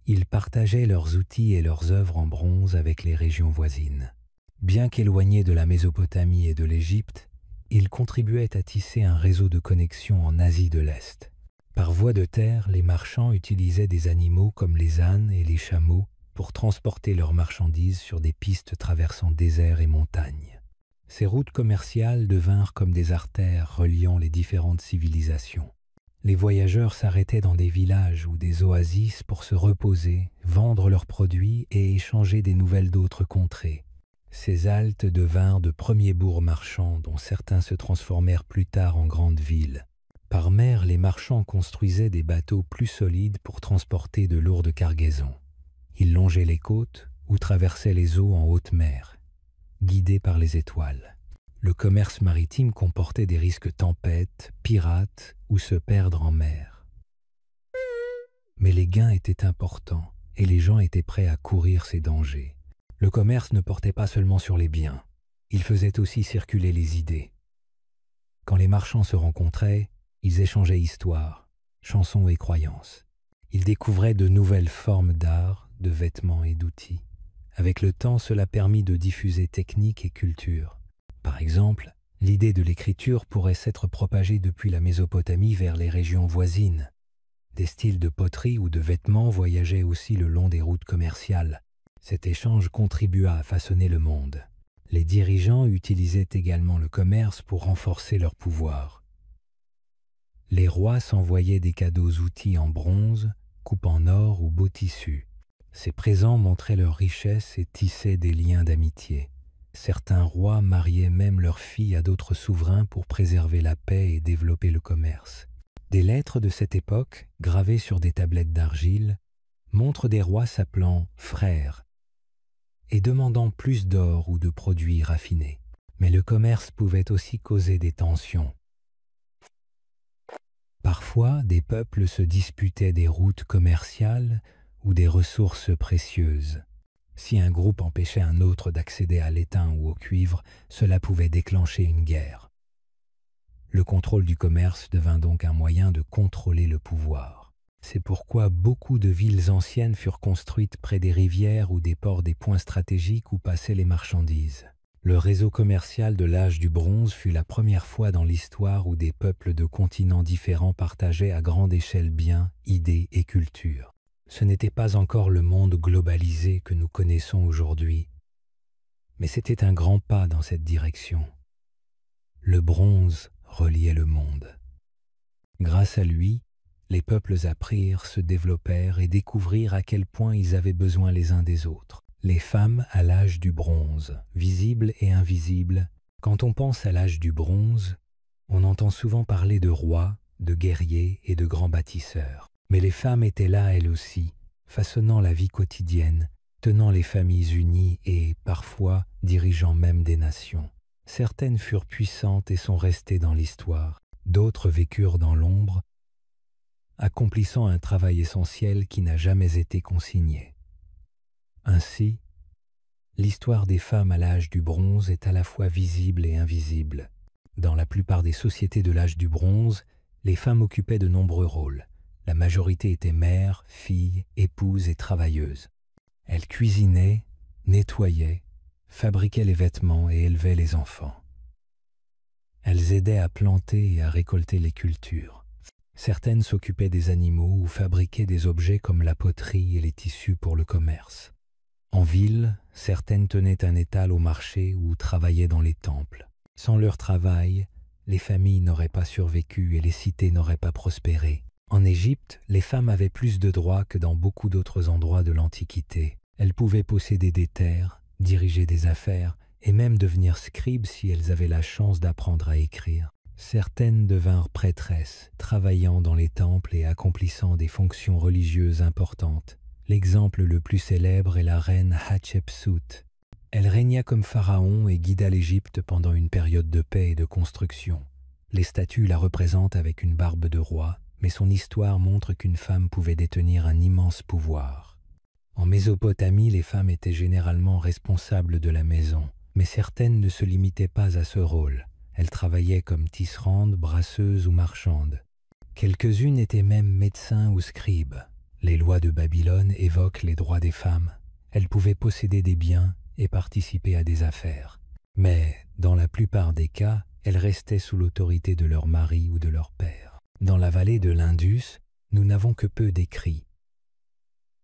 Ils partageaient leurs outils et leurs œuvres en bronze avec les régions voisines. Bien qu'éloignés de la Mésopotamie et de l'Égypte, ils contribuaient à tisser un réseau de connexions en Asie de l'Est. Par voie de terre, les marchands utilisaient des animaux comme les ânes et les chameaux pour transporter leurs marchandises sur des pistes traversant déserts et montagnes. Ces routes commerciales devinrent comme des artères reliant les différentes civilisations. Les voyageurs s'arrêtaient dans des villages ou des oasis pour se reposer, vendre leurs produits et échanger des nouvelles d'autres contrées. Ces haltes devinrent de premiers bourgs marchands dont certains se transformèrent plus tard en grandes villes. Par mer, les marchands construisaient des bateaux plus solides pour transporter de lourdes cargaisons. Ils longeaient les côtes ou traversaient les eaux en haute mer, guidés par les étoiles. Le commerce maritime comportait des risques tempêtes, pirates ou se perdre en mer. Mais les gains étaient importants et les gens étaient prêts à courir ces dangers. Le commerce ne portait pas seulement sur les biens, il faisait aussi circuler les idées. Quand les marchands se rencontraient, ils échangeaient histoires, chansons et croyances. Ils découvraient de nouvelles formes d'art, de vêtements et d'outils. Avec le temps, cela permit de diffuser techniques et culture. Par exemple, l'idée de l'écriture pourrait s'être propagée depuis la Mésopotamie vers les régions voisines. Des styles de poterie ou de vêtements voyageaient aussi le long des routes commerciales. Cet échange contribua à façonner le monde. Les dirigeants utilisaient également le commerce pour renforcer leur pouvoir. Les rois s'envoyaient des cadeaux-outils en bronze, coupes en or ou beaux tissus. Ces présents montraient leur richesse et tissaient des liens d'amitié. Certains rois mariaient même leurs filles à d'autres souverains pour préserver la paix et développer le commerce. Des lettres de cette époque, gravées sur des tablettes d'argile, montrent des rois s'appelant « frères » et demandant plus d'or ou de produits raffinés. Mais le commerce pouvait aussi causer des tensions. Parfois, des peuples se disputaient des routes commerciales ou des ressources précieuses. Si un groupe empêchait un autre d'accéder à l'étain ou au cuivre, cela pouvait déclencher une guerre. Le contrôle du commerce devint donc un moyen de contrôler le pouvoir. C'est pourquoi beaucoup de villes anciennes furent construites près des rivières ou des ports des points stratégiques où passaient les marchandises. Le réseau commercial de l'âge du bronze fut la première fois dans l'histoire où des peuples de continents différents partageaient à grande échelle biens, idées et cultures. Ce n'était pas encore le monde globalisé que nous connaissons aujourd'hui, mais c'était un grand pas dans cette direction. Le bronze reliait le monde. Grâce à lui, les peuples apprirent, se développèrent et découvrirent à quel point ils avaient besoin les uns des autres. Les femmes à l'âge du bronze, visibles et invisibles. Quand on pense à l'âge du bronze, on entend souvent parler de rois, de guerriers et de grands bâtisseurs. Mais les femmes étaient là elles aussi, façonnant la vie quotidienne, tenant les familles unies et, parfois, dirigeant même des nations. Certaines furent puissantes et sont restées dans l'histoire. D'autres vécurent dans l'ombre, accomplissant un travail essentiel qui n'a jamais été consigné. Ainsi, l'histoire des femmes à l'âge du bronze est à la fois visible et invisible. Dans la plupart des sociétés de l'âge du bronze, les femmes occupaient de nombreux rôles. La majorité était mère, fille, épouse et travailleuse. Elles cuisinaient, nettoyaient, fabriquaient les vêtements et élevaient les enfants. Elles aidaient à planter et à récolter les cultures. Certaines s'occupaient des animaux ou fabriquaient des objets comme la poterie et les tissus pour le commerce. En ville, certaines tenaient un étal au marché ou travaillaient dans les temples. Sans leur travail, les familles n'auraient pas survécu et les cités n'auraient pas prospéré. En Égypte, les femmes avaient plus de droits que dans beaucoup d'autres endroits de l'Antiquité. Elles pouvaient posséder des terres, diriger des affaires et même devenir scribes si elles avaient la chance d'apprendre à écrire. Certaines devinrent prêtresses, travaillant dans les temples et accomplissant des fonctions religieuses importantes. L'exemple le plus célèbre est la reine Hatshepsut. Elle régna comme pharaon et guida l'Égypte pendant une période de paix et de construction. Les statues la représentent avec une barbe de roi, mais son histoire montre qu'une femme pouvait détenir un immense pouvoir. En Mésopotamie, les femmes étaient généralement responsables de la maison, mais certaines ne se limitaient pas à ce rôle. Elles travaillaient comme tisserandes, brasseuses ou marchandes. Quelques-unes étaient même médecins ou scribes. Les lois de Babylone évoquent les droits des femmes. Elles pouvaient posséder des biens et participer à des affaires. Mais, dans la plupart des cas, elles restaient sous l'autorité de leur mari ou de leur père. Dans la vallée de l'Indus, nous n'avons que peu d'écrits.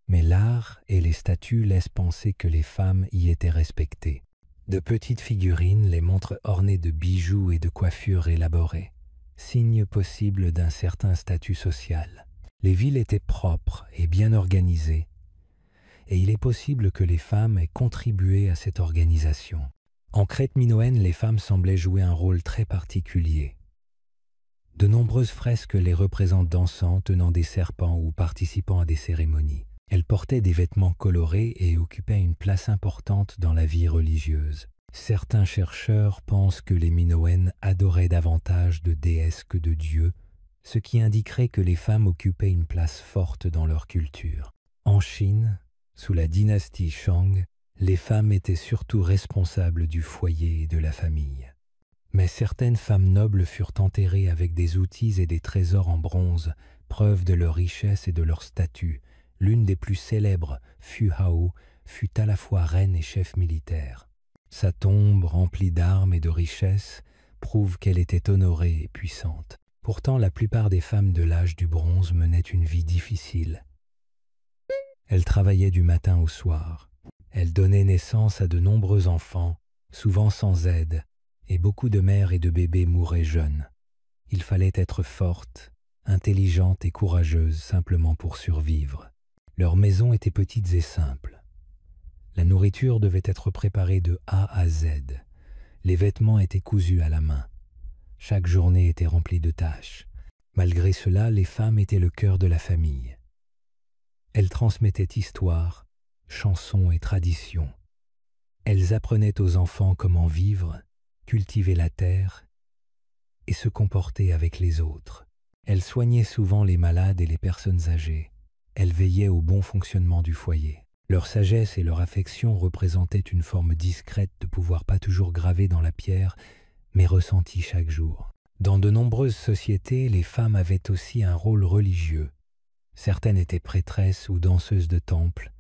Mais l'art et les statues laissent penser que les femmes y étaient respectées. De petites figurines, les montres ornées de bijoux et de coiffures élaborées, signe possible d'un certain statut social. Les villes étaient propres et bien organisées, et il est possible que les femmes aient contribué à cette organisation. En Crète minoenne, les femmes semblaient jouer un rôle très particulier. De nombreuses fresques les représentent dansant, tenant des serpents ou participant à des cérémonies. Elles portaient des vêtements colorés et occupaient une place importante dans la vie religieuse. Certains chercheurs pensent que les Minoennes adoraient davantage de déesses que de dieux, ce qui indiquerait que les femmes occupaient une place forte dans leur culture. En Chine, sous la dynastie Shang, les femmes étaient surtout responsables du foyer et de la famille. Mais certaines femmes nobles furent enterrées avec des outils et des trésors en bronze, preuve de leur richesse et de leur statut. L'une des plus célèbres, Fu Hao, fut à la fois reine et chef militaire. Sa tombe, remplie d'armes et de richesses, prouve qu'elle était honorée et puissante. Pourtant, la plupart des femmes de l'âge du bronze menaient une vie difficile. Elles travaillaient du matin au soir. Elles donnaient naissance à de nombreux enfants, souvent sans aide, et beaucoup de mères et de bébés mouraient jeunes. Il fallait être forte, intelligente et courageuse simplement pour survivre. Leurs maisons étaient petites et simples. La nourriture devait être préparée de A à Z. Les vêtements étaient cousus à la main. Chaque journée était remplie de tâches. Malgré cela, les femmes étaient le cœur de la famille. Elles transmettaient histoire, chansons et traditions. Elles apprenaient aux enfants comment vivre, cultiver la terre et se comporter avec les autres. Elles soignaient souvent les malades et les personnes âgées. Elles veillaient au bon fonctionnement du foyer. Leur sagesse et leur affection représentaient une forme discrète de pouvoir pas toujours gravé dans la pierre, mais ressenti chaque jour. Dans de nombreuses sociétés, les femmes avaient aussi un rôle religieux. Certaines étaient prêtresses ou danseuses de temple,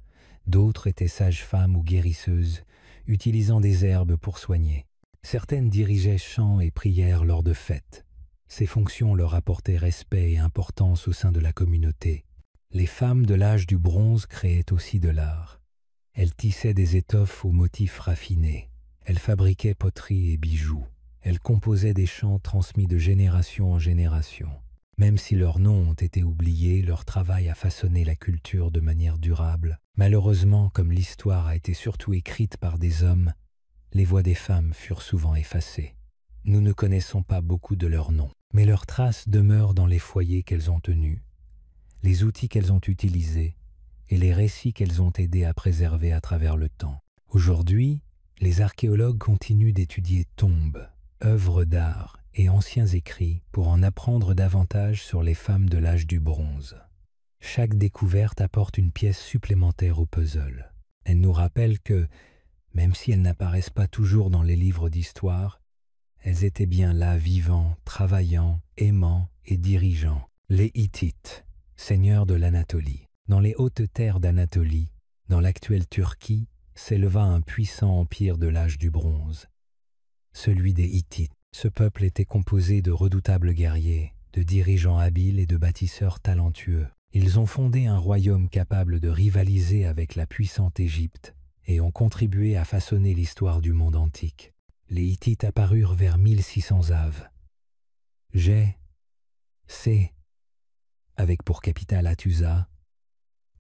d'autres étaient sages-femmes ou guérisseuses, utilisant des herbes pour soigner. Certaines dirigeaient chants et prières lors de fêtes. Ces fonctions leur apportaient respect et importance au sein de la communauté. Les femmes de l'âge du bronze créaient aussi de l'art. Elles tissaient des étoffes aux motifs raffinés. Elles fabriquaient poteries et bijoux. Elles composaient des chants transmis de génération en génération. Même si leurs noms ont été oubliés, leur travail a façonné la culture de manière durable. Malheureusement, comme l'histoire a été surtout écrite par des hommes, les voix des femmes furent souvent effacées. Nous ne connaissons pas beaucoup de leurs noms, mais leurs traces demeurent dans les foyers qu'elles ont tenus, les outils qu'elles ont utilisés et les récits qu'elles ont aidé à préserver à travers le temps. Aujourd'hui, les archéologues continuent d'étudier tombes, œuvres d'art et anciens écrits pour en apprendre davantage sur les femmes de l'âge du bronze. Chaque découverte apporte une pièce supplémentaire au puzzle. Elle nous rappelle que, même si elles n'apparaissent pas toujours dans les livres d'histoire, elles étaient bien là vivant, travaillant, aimant et dirigeant. Les Hittites, seigneurs de l'Anatolie. Dans les hautes terres d'Anatolie, dans l'actuelle Turquie, s'éleva un puissant empire de l'âge du bronze, celui des Hittites. Ce peuple était composé de redoutables guerriers, de dirigeants habiles et de bâtisseurs talentueux. Ils ont fondé un royaume capable de rivaliser avec la puissante Égypte et ont contribué à façonner l'histoire du monde antique. Les Hittites apparurent vers 1600 av. C, avec pour capitale Hattusa,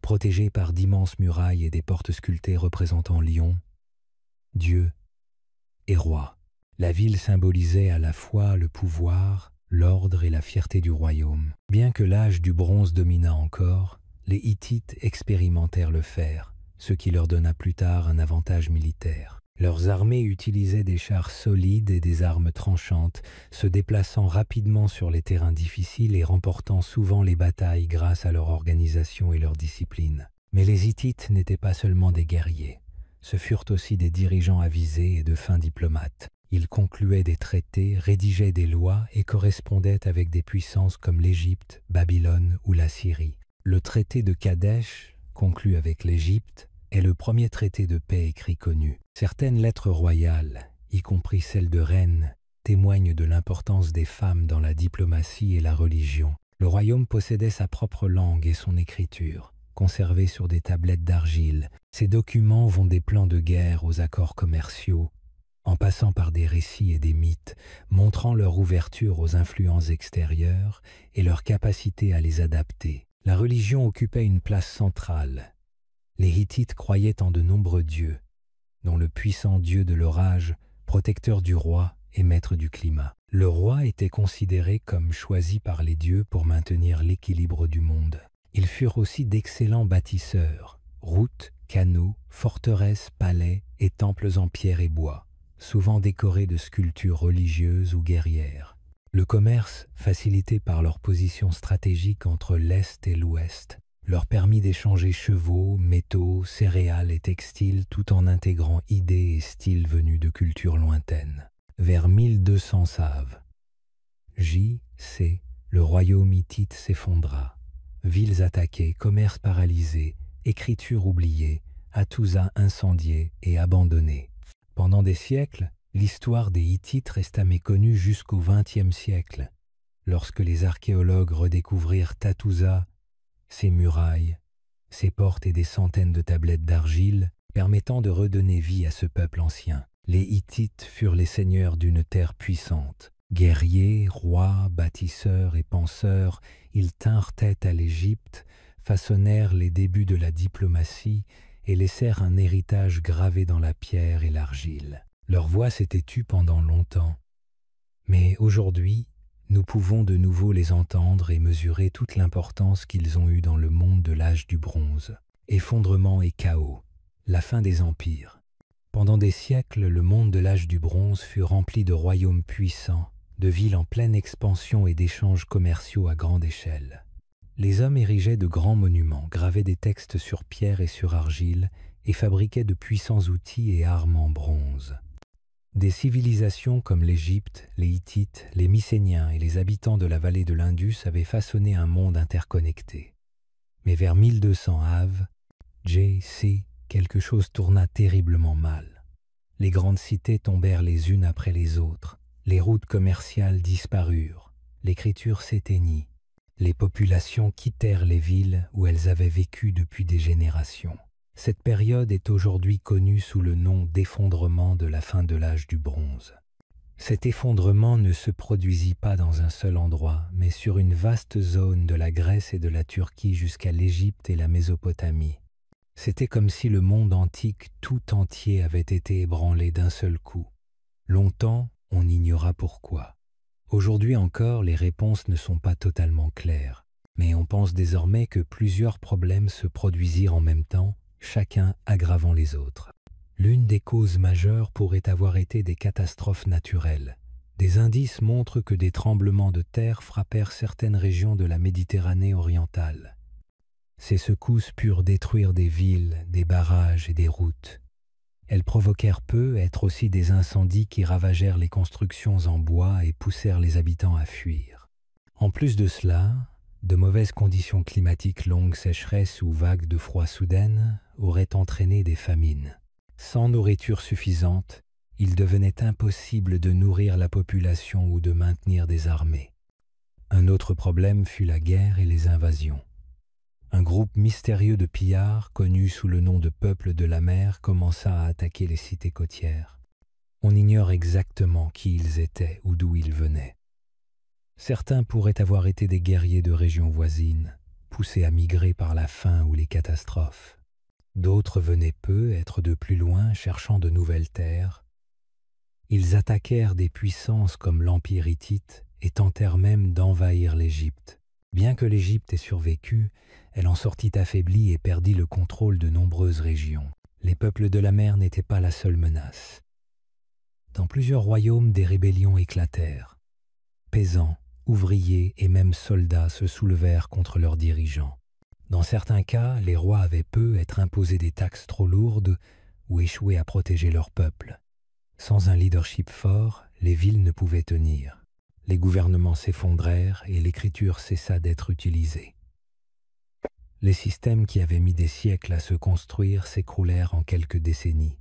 protégée par d'immenses murailles et des portes sculptées représentant lions, dieux et rois. La ville symbolisait à la fois le pouvoir, l'ordre et la fierté du royaume. Bien que l'âge du bronze dominât encore, les Hittites expérimentèrent le fer, ce qui leur donna plus tard un avantage militaire. Leurs armées utilisaient des chars solides et des armes tranchantes, se déplaçant rapidement sur les terrains difficiles et remportant souvent les batailles grâce à leur organisation et leur discipline. Mais les Hittites n'étaient pas seulement des guerriers, ce furent aussi des dirigeants avisés et de fins diplomates. Ils concluaient des traités, rédigeaient des lois et correspondaient avec des puissances comme l'Égypte, Babylone ou la Syrie. Le traité de Kadesh, conclu avec l'Égypte, est le premier traité de paix écrit connu. Certaines lettres royales, y compris celles de reines, témoignent de l'importance des femmes dans la diplomatie et la religion. Le royaume possédait sa propre langue et son écriture, conservée sur des tablettes d'argile. Ces documents vont des plans de guerre aux accords commerciaux, en passant par des récits et des mythes, montrant leur ouverture aux influences extérieures et leur capacité à les adapter. La religion occupait une place centrale. Les Hittites croyaient en de nombreux dieux, dont le puissant dieu de l'orage, protecteur du roi et maître du climat. Le roi était considéré comme choisi par les dieux pour maintenir l'équilibre du monde. Ils furent aussi d'excellents bâtisseurs, routes, canaux, forteresses, palais et temples en pierre et bois, souvent décorés de sculptures religieuses ou guerrières. Le commerce, facilité par leur position stratégique entre l'Est et l'Ouest, leur permit d'échanger chevaux, métaux, céréales et textiles tout en intégrant idées et styles venus de cultures lointaines. Vers 1200 Save, J.C., le royaume hittite s'effondra. Villes attaquées, commerce paralysé, écriture oubliée, Hattusa incendiée et abandonnée. Pendant des siècles, l'histoire des Hittites resta méconnue jusqu'au XXe siècle, lorsque les archéologues redécouvrirent Hattusa, ses murailles, ses portes et des centaines de tablettes d'argile permettant de redonner vie à ce peuple ancien. Les Hittites furent les seigneurs d'une terre puissante. Guerriers, rois, bâtisseurs et penseurs, ils tinrent tête à l'Égypte, façonnèrent les débuts de la diplomatie et laissèrent un héritage gravé dans la pierre et l'argile. Leur voix s'était tue pendant longtemps. Mais aujourd'hui, nous pouvons de nouveau les entendre et mesurer toute l'importance qu'ils ont eue dans le monde de l'âge du bronze. Effondrement et chaos, la fin des empires. Pendant des siècles, le monde de l'âge du bronze fut rempli de royaumes puissants, de villes en pleine expansion et d'échanges commerciaux à grande échelle. Les hommes érigeaient de grands monuments, gravaient des textes sur pierre et sur argile et fabriquaient de puissants outils et armes en bronze. Des civilisations comme l'Égypte, les Hittites, les Mycéniens et les habitants de la vallée de l'Indus avaient façonné un monde interconnecté. Mais vers 1200 Av, J.C., quelque chose tourna terriblement mal. Les grandes cités tombèrent les unes après les autres, les routes commerciales disparurent, l'écriture s'éteignit, les populations quittèrent les villes où elles avaient vécu depuis des générations. Cette période est aujourd'hui connue sous le nom d'effondrement de la fin de l'âge du bronze. Cet effondrement ne se produisit pas dans un seul endroit, mais sur une vaste zone de la Grèce et de la Turquie jusqu'à l'Égypte et la Mésopotamie. C'était comme si le monde antique tout entier avait été ébranlé d'un seul coup. Longtemps, on ignora pourquoi. Aujourd'hui encore, les réponses ne sont pas totalement claires, mais on pense désormais que plusieurs problèmes se produisirent en même temps, chacun aggravant les autres. L'une des causes majeures pourrait avoir été des catastrophes naturelles. Des indices montrent que des tremblements de terre frappèrent certaines régions de la Méditerranée orientale. Ces secousses purent détruire des villes, des barrages et des routes. Elles provoquèrent peu être aussi des incendies qui ravagèrent les constructions en bois et poussèrent les habitants à fuir. En plus de cela, de mauvaises conditions climatiques, longues sécheresses ou vagues de froid soudaines auraient entraîné des famines. Sans nourriture suffisante, il devenait impossible de nourrir la population ou de maintenir des armées. Un autre problème fut la guerre et les invasions. Un groupe mystérieux de pillards, connu sous le nom de peuple de la mer, commença à attaquer les cités côtières. On ignore exactement qui ils étaient ou d'où ils venaient. Certains pourraient avoir été des guerriers de régions voisines, poussés à migrer par la faim ou les catastrophes. D'autres venaient peu, être de plus loin, cherchant de nouvelles terres. Ils attaquèrent des puissances comme l'Empire hittite et tentèrent même d'envahir l'Égypte. Bien que l'Égypte ait survécu, elle en sortit affaiblie et perdit le contrôle de nombreuses régions. les peuples de la mer n'étaient pas la seule menace. Dans plusieurs royaumes, des rébellions éclatèrent. Paysans, ouvriers et même soldats se soulevèrent contre leurs dirigeants. Dans certains cas, les rois avaient peu être imposé des taxes trop lourdes ou échoué à protéger leur peuple. Sans un leadership fort, les villes ne pouvaient tenir. Les gouvernements s'effondrèrent et l'écriture cessa d'être utilisée. Les systèmes qui avaient mis des siècles à se construire s'écroulèrent en quelques décennies.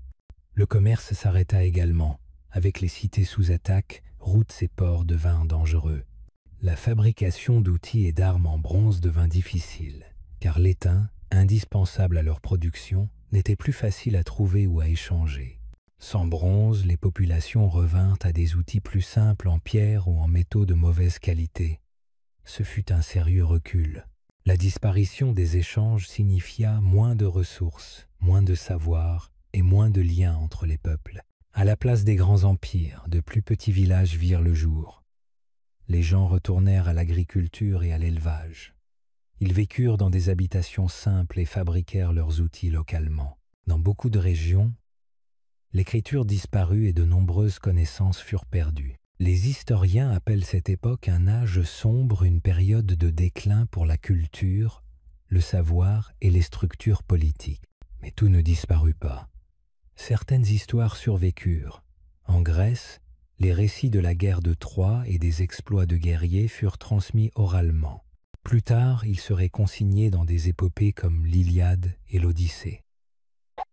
Le commerce s'arrêta également. Avec les cités sous attaque, routes et ports devinrent dangereux. La fabrication d'outils et d'armes en bronze devint difficile, car l'étain, indispensable à leur production, n'était plus facile à trouver ou à échanger. Sans bronze, les populations revinrent à des outils plus simples en pierre ou en métaux de mauvaise qualité. Ce fut un sérieux recul. La disparition des échanges signifia moins de ressources, moins de savoir et moins de liens entre les peuples. À la place des grands empires, de plus petits villages virent le jour. Les gens retournèrent à l'agriculture et à l'élevage. Ils vécurent dans des habitations simples et fabriquèrent leurs outils localement. Dans beaucoup de régions, l'écriture disparut et de nombreuses connaissances furent perdues. Les historiens appellent cette époque un âge sombre, une période de déclin pour la culture, le savoir et les structures politiques. Mais tout ne disparut pas. Certaines histoires survécurent. En Grèce, les récits de la guerre de Troie et des exploits de guerriers furent transmis oralement. Plus tard, ils seraient consignés dans des épopées comme l'Iliade et l'Odyssée.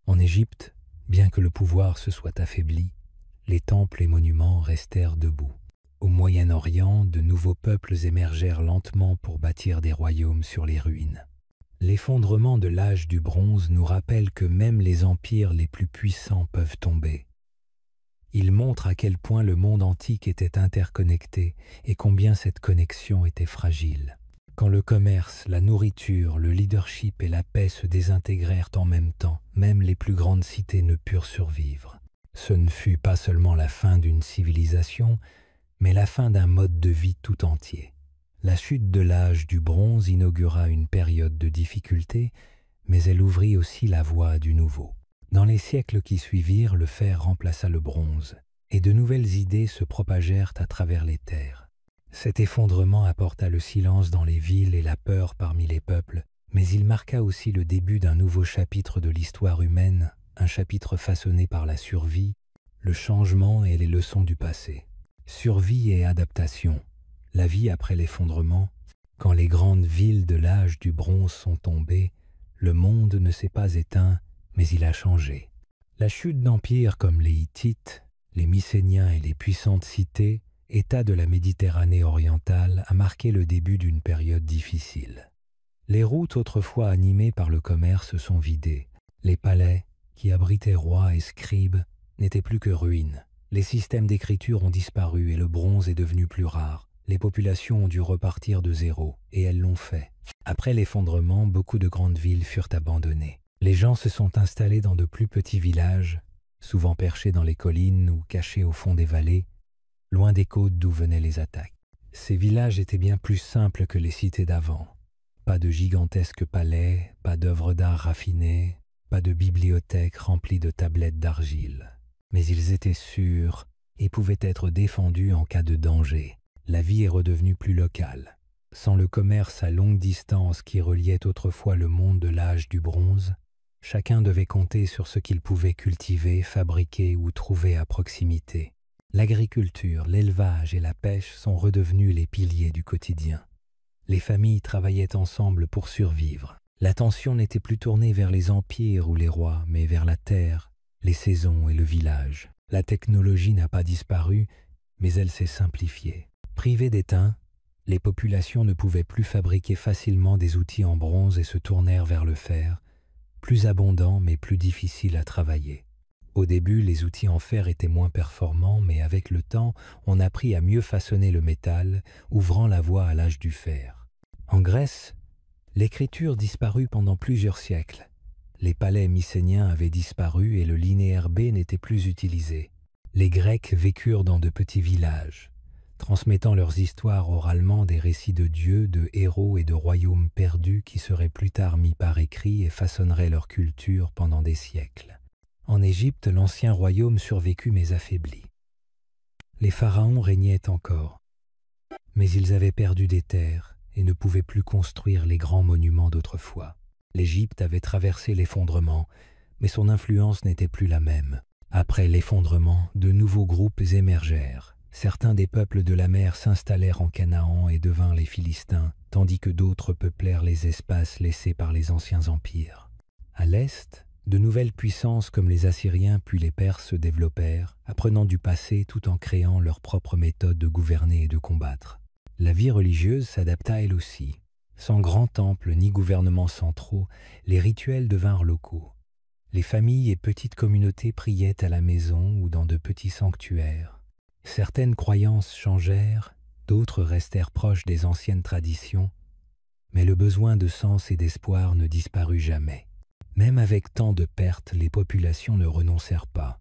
En Égypte, bien que le pouvoir se soit affaibli, les temples et monuments restèrent debout. Au Moyen-Orient, de nouveaux peuples émergèrent lentement pour bâtir des royaumes sur les ruines. L'effondrement de l'âge du bronze nous rappelle que même les empires les plus puissants peuvent tomber. Il montre à quel point le monde antique était interconnecté et combien cette connexion était fragile. Quand le commerce, la nourriture, le leadership et la paix se désintégrèrent en même temps, même les plus grandes cités ne purent survivre. Ce ne fut pas seulement la fin d'une civilisation, mais la fin d'un mode de vie tout entier. La chute de l'âge du bronze inaugura une période de difficulté, mais elle ouvrit aussi la voie du nouveau. Dans les siècles qui suivirent, le fer remplaça le bronze, et de nouvelles idées se propagèrent à travers les terres. Cet effondrement apporta le silence dans les villes et la peur parmi les peuples, mais il marqua aussi le début d'un nouveau chapitre de l'histoire humaine, un chapitre façonné par la survie, le changement et les leçons du passé. Survie et adaptation. La vie après l'effondrement, quand les grandes villes de l'âge du bronze sont tombées, le monde ne s'est pas éteint, mais il a changé. La chute d'empires comme les Hittites, les Mycéniens et les puissantes cités, États de la Méditerranée orientale, a marqué le début d'une période difficile. Les routes autrefois animées par le commerce sont vidées. Les palais, qui abritaient rois et scribes, n'étaient plus que ruines. Les systèmes d'écriture ont disparu et le bronze est devenu plus rare. Les populations ont dû repartir de zéro, et elles l'ont fait. Après l'effondrement, beaucoup de grandes villes furent abandonnées. Les gens se sont installés dans de plus petits villages, souvent perchés dans les collines ou cachés au fond des vallées, loin des côtes d'où venaient les attaques. Ces villages étaient bien plus simples que les cités d'avant. Pas de gigantesques palais, pas d'œuvres d'art raffinées, pas de bibliothèques remplies de tablettes d'argile. Mais ils étaient sûrs et pouvaient être défendus en cas de danger. La vie est redevenue plus locale. Sans le commerce à longue distance qui reliait autrefois le monde de l'âge du bronze, chacun devait compter sur ce qu'il pouvait cultiver, fabriquer ou trouver à proximité. L'agriculture, l'élevage et la pêche sont redevenus les piliers du quotidien. Les familles travaillaient ensemble pour survivre. L'attention n'était plus tournée vers les empires ou les rois, mais vers la terre, les saisons et le village. La technologie n'a pas disparu, mais elle s'est simplifiée. Privées d'étain, les populations ne pouvaient plus fabriquer facilement des outils en bronze et se tournèrent vers le fer, plus abondant mais plus difficile à travailler. Au début, les outils en fer étaient moins performants, mais avec le temps, on apprit à mieux façonner le métal, ouvrant la voie à l'âge du fer. En Grèce, l'écriture disparut pendant plusieurs siècles. Les palais mycéniens avaient disparu et le linéaire B n'était plus utilisé. Les Grecs vécurent dans de petits villages, transmettant leurs histoires oralement des récits de dieux, de héros et de royaumes perdus qui seraient plus tard mis par écrit et façonneraient leur culture pendant des siècles. En Égypte, l'ancien royaume survécut mais affaibli. Les pharaons régnaient encore, mais ils avaient perdu des terres et ne pouvaient plus construire les grands monuments d'autrefois. L'Égypte avait traversé l'effondrement, mais son influence n'était plus la même. Après l'effondrement, de nouveaux groupes émergèrent. Certains des peuples de la mer s'installèrent en Canaan et devinrent les Philistins, tandis que d'autres peuplèrent les espaces laissés par les anciens empires. À l'est, de nouvelles puissances comme les Assyriens puis les Perses se développèrent, apprenant du passé tout en créant leurs propres méthodes de gouverner et de combattre. La vie religieuse s'adapta elle aussi. Sans grands temples ni gouvernements centraux, les rituels devinrent locaux. Les familles et petites communautés priaient à la maison ou dans de petits sanctuaires. Certaines croyances changèrent, d'autres restèrent proches des anciennes traditions, mais le besoin de sens et d'espoir ne disparut jamais. Même avec tant de pertes, les populations ne renoncèrent pas.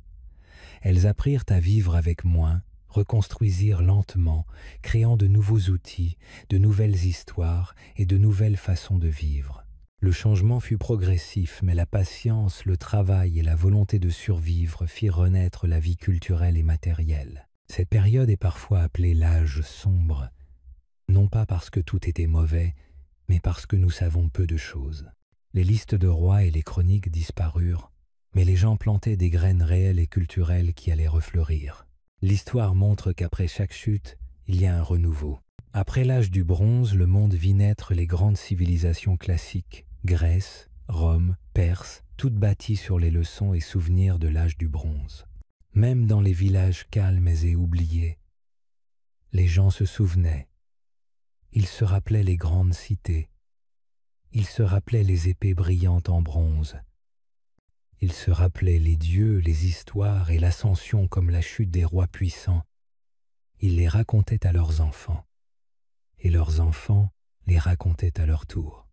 Elles apprirent à vivre avec moins, reconstruisirent lentement, créant de nouveaux outils, de nouvelles histoires et de nouvelles façons de vivre. Le changement fut progressif, mais la patience, le travail et la volonté de survivre firent renaître la vie culturelle et matérielle. Cette période est parfois appelée l'âge sombre, non pas parce que tout était mauvais, mais parce que nous savons peu de choses. Les listes de rois et les chroniques disparurent, mais les gens plantaient des graines réelles et culturelles qui allaient refleurir. L'histoire montre qu'après chaque chute, il y a un renouveau. Après l'âge du bronze, le monde vit naître les grandes civilisations classiques, Grèce, Rome, Perse, toutes bâties sur les leçons et souvenirs de l'âge du bronze. Même dans les villages calmes et oubliés, les gens se souvenaient. Ils se rappelaient les grandes cités. Ils se rappelaient les épées brillantes en bronze. Ils se rappelaient les dieux, les histoires et l'ascension comme la chute des rois puissants. Ils les racontaient à leurs enfants. Et leurs enfants les racontaient à leur tour.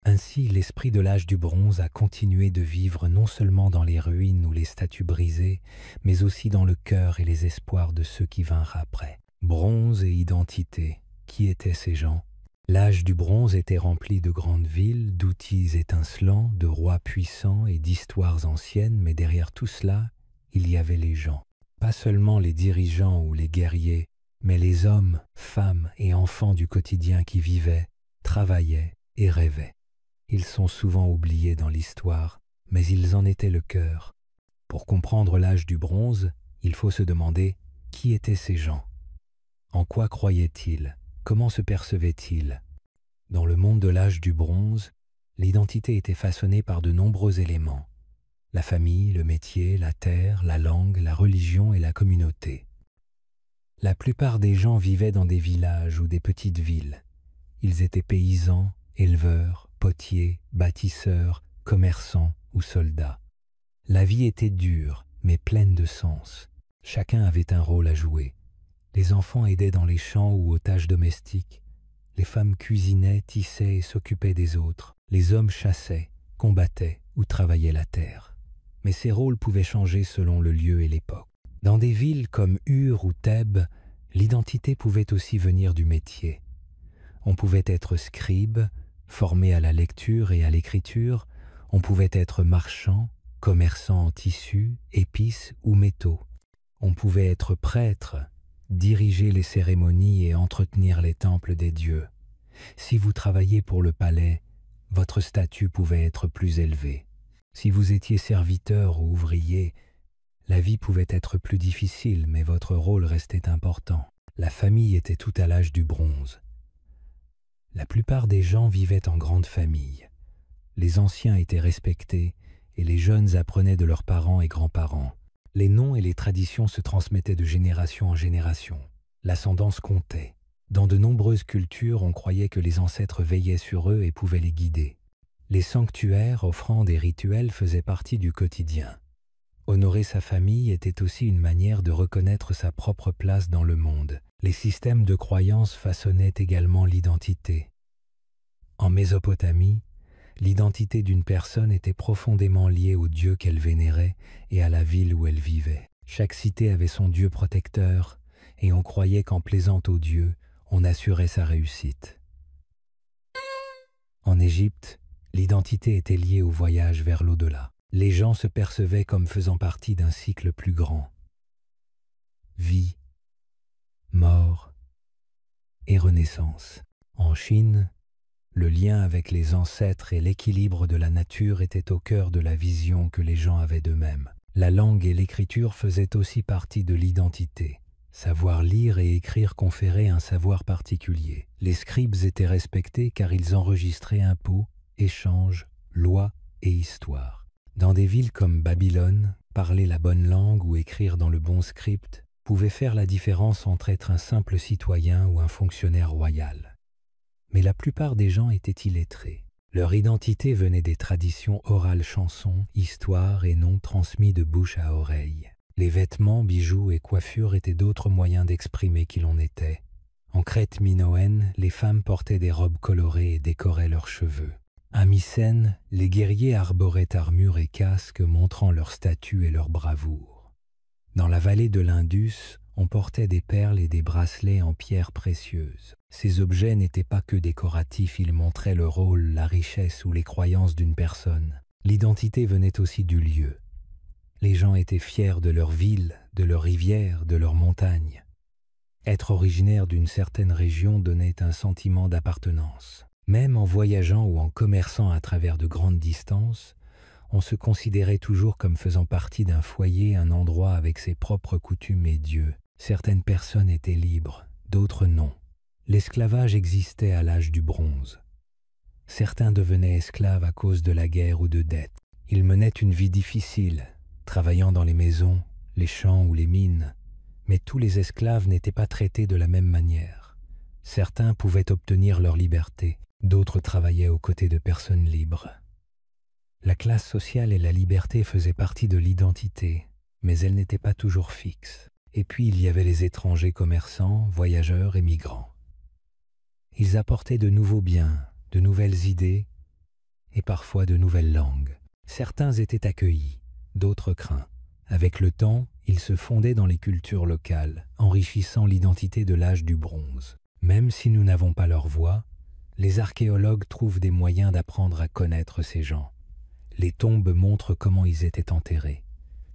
Ainsi, l'esprit de l'âge du bronze a continué de vivre non seulement dans les ruines ou les statues brisées, mais aussi dans le cœur et les espoirs de ceux qui vinrent après. Bronze et identité, qui étaient ces gens? L'âge du bronze était rempli de grandes villes, d'outils étincelants, de rois puissants et d'histoires anciennes, mais derrière tout cela, il y avait les gens. Pas seulement les dirigeants ou les guerriers, mais les hommes, femmes et enfants du quotidien qui vivaient, travaillaient et rêvaient. Ils sont souvent oubliés dans l'histoire, mais ils en étaient le cœur. Pour comprendre l'âge du bronze, il faut se demander qui étaient ces gens. En quoi croyaient-ils? Comment se percevaient-ils? Dans le monde de l'âge du bronze, l'identité était façonnée par de nombreux éléments. La famille, le métier, la terre, la langue, la religion et la communauté. La plupart des gens vivaient dans des villages ou des petites villes. Ils étaient paysans, éleveurs, potiers, bâtisseurs, commerçants ou soldats. La vie était dure, mais pleine de sens. Chacun avait un rôle à jouer. Les enfants aidaient dans les champs ou aux tâches domestiques. Les femmes cuisinaient, tissaient et s'occupaient des autres. Les hommes chassaient, combattaient ou travaillaient la terre. Mais ces rôles pouvaient changer selon le lieu et l'époque. Dans des villes comme Ur ou Thèbes, l'identité pouvait aussi venir du métier. On pouvait être scribe, formé à la lecture et à l'écriture. On pouvait être marchand, commerçant en tissus, épices ou métaux. On pouvait être prêtre, diriger les cérémonies et entretenir les temples des dieux. Si vous travailliez pour le palais, votre statut pouvait être plus élevé. Si vous étiez serviteur ou ouvrier, la vie pouvait être plus difficile, mais votre rôle restait important. La famille était tout à l'âge du bronze. La plupart des gens vivaient en grande famille. Les anciens étaient respectés et les jeunes apprenaient de leurs parents et grands-parents. Les noms et les traditions se transmettaient de génération en génération. L'ascendance comptait. Dans de nombreuses cultures, on croyait que les ancêtres veillaient sur eux et pouvaient les guider. Les sanctuaires, offrandes et rituels faisaient partie du quotidien. Honorer sa famille était aussi une manière de reconnaître sa propre place dans le monde. Les systèmes de croyances façonnaient également l'identité. En Mésopotamie, l'identité d'une personne était profondément liée au dieu qu'elle vénérait et à la ville où elle vivait. Chaque cité avait son dieu protecteur et on croyait qu'en plaisant au dieu, on assurait sa réussite. En Égypte, l'identité était liée au voyage vers l'au-delà. Les gens se percevaient comme faisant partie d'un cycle plus grand. Vie, mort et renaissance. En Chine, le lien avec les ancêtres et l'équilibre de la nature étaient au cœur de la vision que les gens avaient d'eux-mêmes. La langue et l'écriture faisaient aussi partie de l'identité. Savoir lire et écrire conférait un savoir particulier. Les scribes étaient respectés car ils enregistraient impôts, échanges, lois et histoires. Dans des villes comme Babylone, parler la bonne langue ou écrire dans le bon script pouvait faire la différence entre être un simple citoyen ou un fonctionnaire royal. Mais la plupart des gens étaient illettrés. Leur identité venait des traditions orales, chansons, histoires et noms transmis de bouche à oreille. Les vêtements, bijoux et coiffures étaient d'autres moyens d'exprimer qui l'on était. En Crète minoenne, les femmes portaient des robes colorées et décoraient leurs cheveux. À Mycène, les guerriers arboraient armure et casque montrant leur statut et leur bravoure. Dans la vallée de l'Indus, on portait des perles et des bracelets en pierres précieuses. Ces objets n'étaient pas que décoratifs, ils montraient le rôle, la richesse ou les croyances d'une personne. L'identité venait aussi du lieu. Les gens étaient fiers de leur ville, de leur rivière, de leur montagne. Être originaire d'une certaine région donnait un sentiment d'appartenance. Même en voyageant ou en commerçant à travers de grandes distances, on se considérait toujours comme faisant partie d'un foyer, un endroit avec ses propres coutumes et dieux. Certaines personnes étaient libres, d'autres non. L'esclavage existait à l'âge du bronze. Certains devenaient esclaves à cause de la guerre ou de dettes. Ils menaient une vie difficile, travaillant dans les maisons, les champs ou les mines. Mais tous les esclaves n'étaient pas traités de la même manière. Certains pouvaient obtenir leur liberté, d'autres travaillaient aux côtés de personnes libres. La classe sociale et la liberté faisaient partie de l'identité, mais elles n'étaient pas toujours fixes. Et puis il y avait les étrangers commerçants, voyageurs et migrants. Ils apportaient de nouveaux biens, de nouvelles idées et parfois de nouvelles langues. Certains étaient accueillis, d'autres craints. Avec le temps, ils se fondaient dans les cultures locales, enrichissant l'identité de l'âge du bronze. Même si nous n'avons pas leur voix, les archéologues trouvent des moyens d'apprendre à connaître ces gens. Les tombes montrent comment ils étaient enterrés.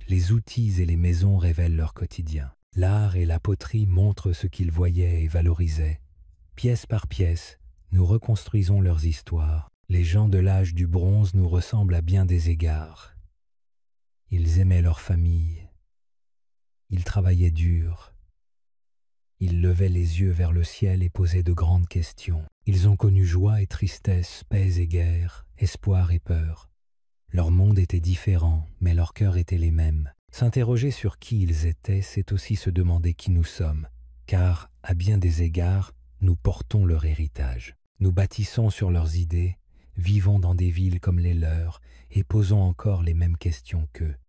Les outils et les maisons révèlent leur quotidien. L'art et la poterie montrent ce qu'ils voyaient et valorisaient. Pièce par pièce, nous reconstruisons leurs histoires. Les gens de l'âge du bronze nous ressemblent à bien des égards. Ils aimaient leur famille. Ils travaillaient dur. Ils levaient les yeux vers le ciel et posaient de grandes questions. Ils ont connu joie et tristesse, paix et guerre, espoir et peur. Leur monde était différent, mais leurs cœurs étaient les mêmes. S'interroger sur qui ils étaient, c'est aussi se demander qui nous sommes, car, à bien des égards, nous portons leur héritage. Nous bâtissons sur leurs idées, vivons dans des villes comme les leurs et posons encore les mêmes questions qu'eux.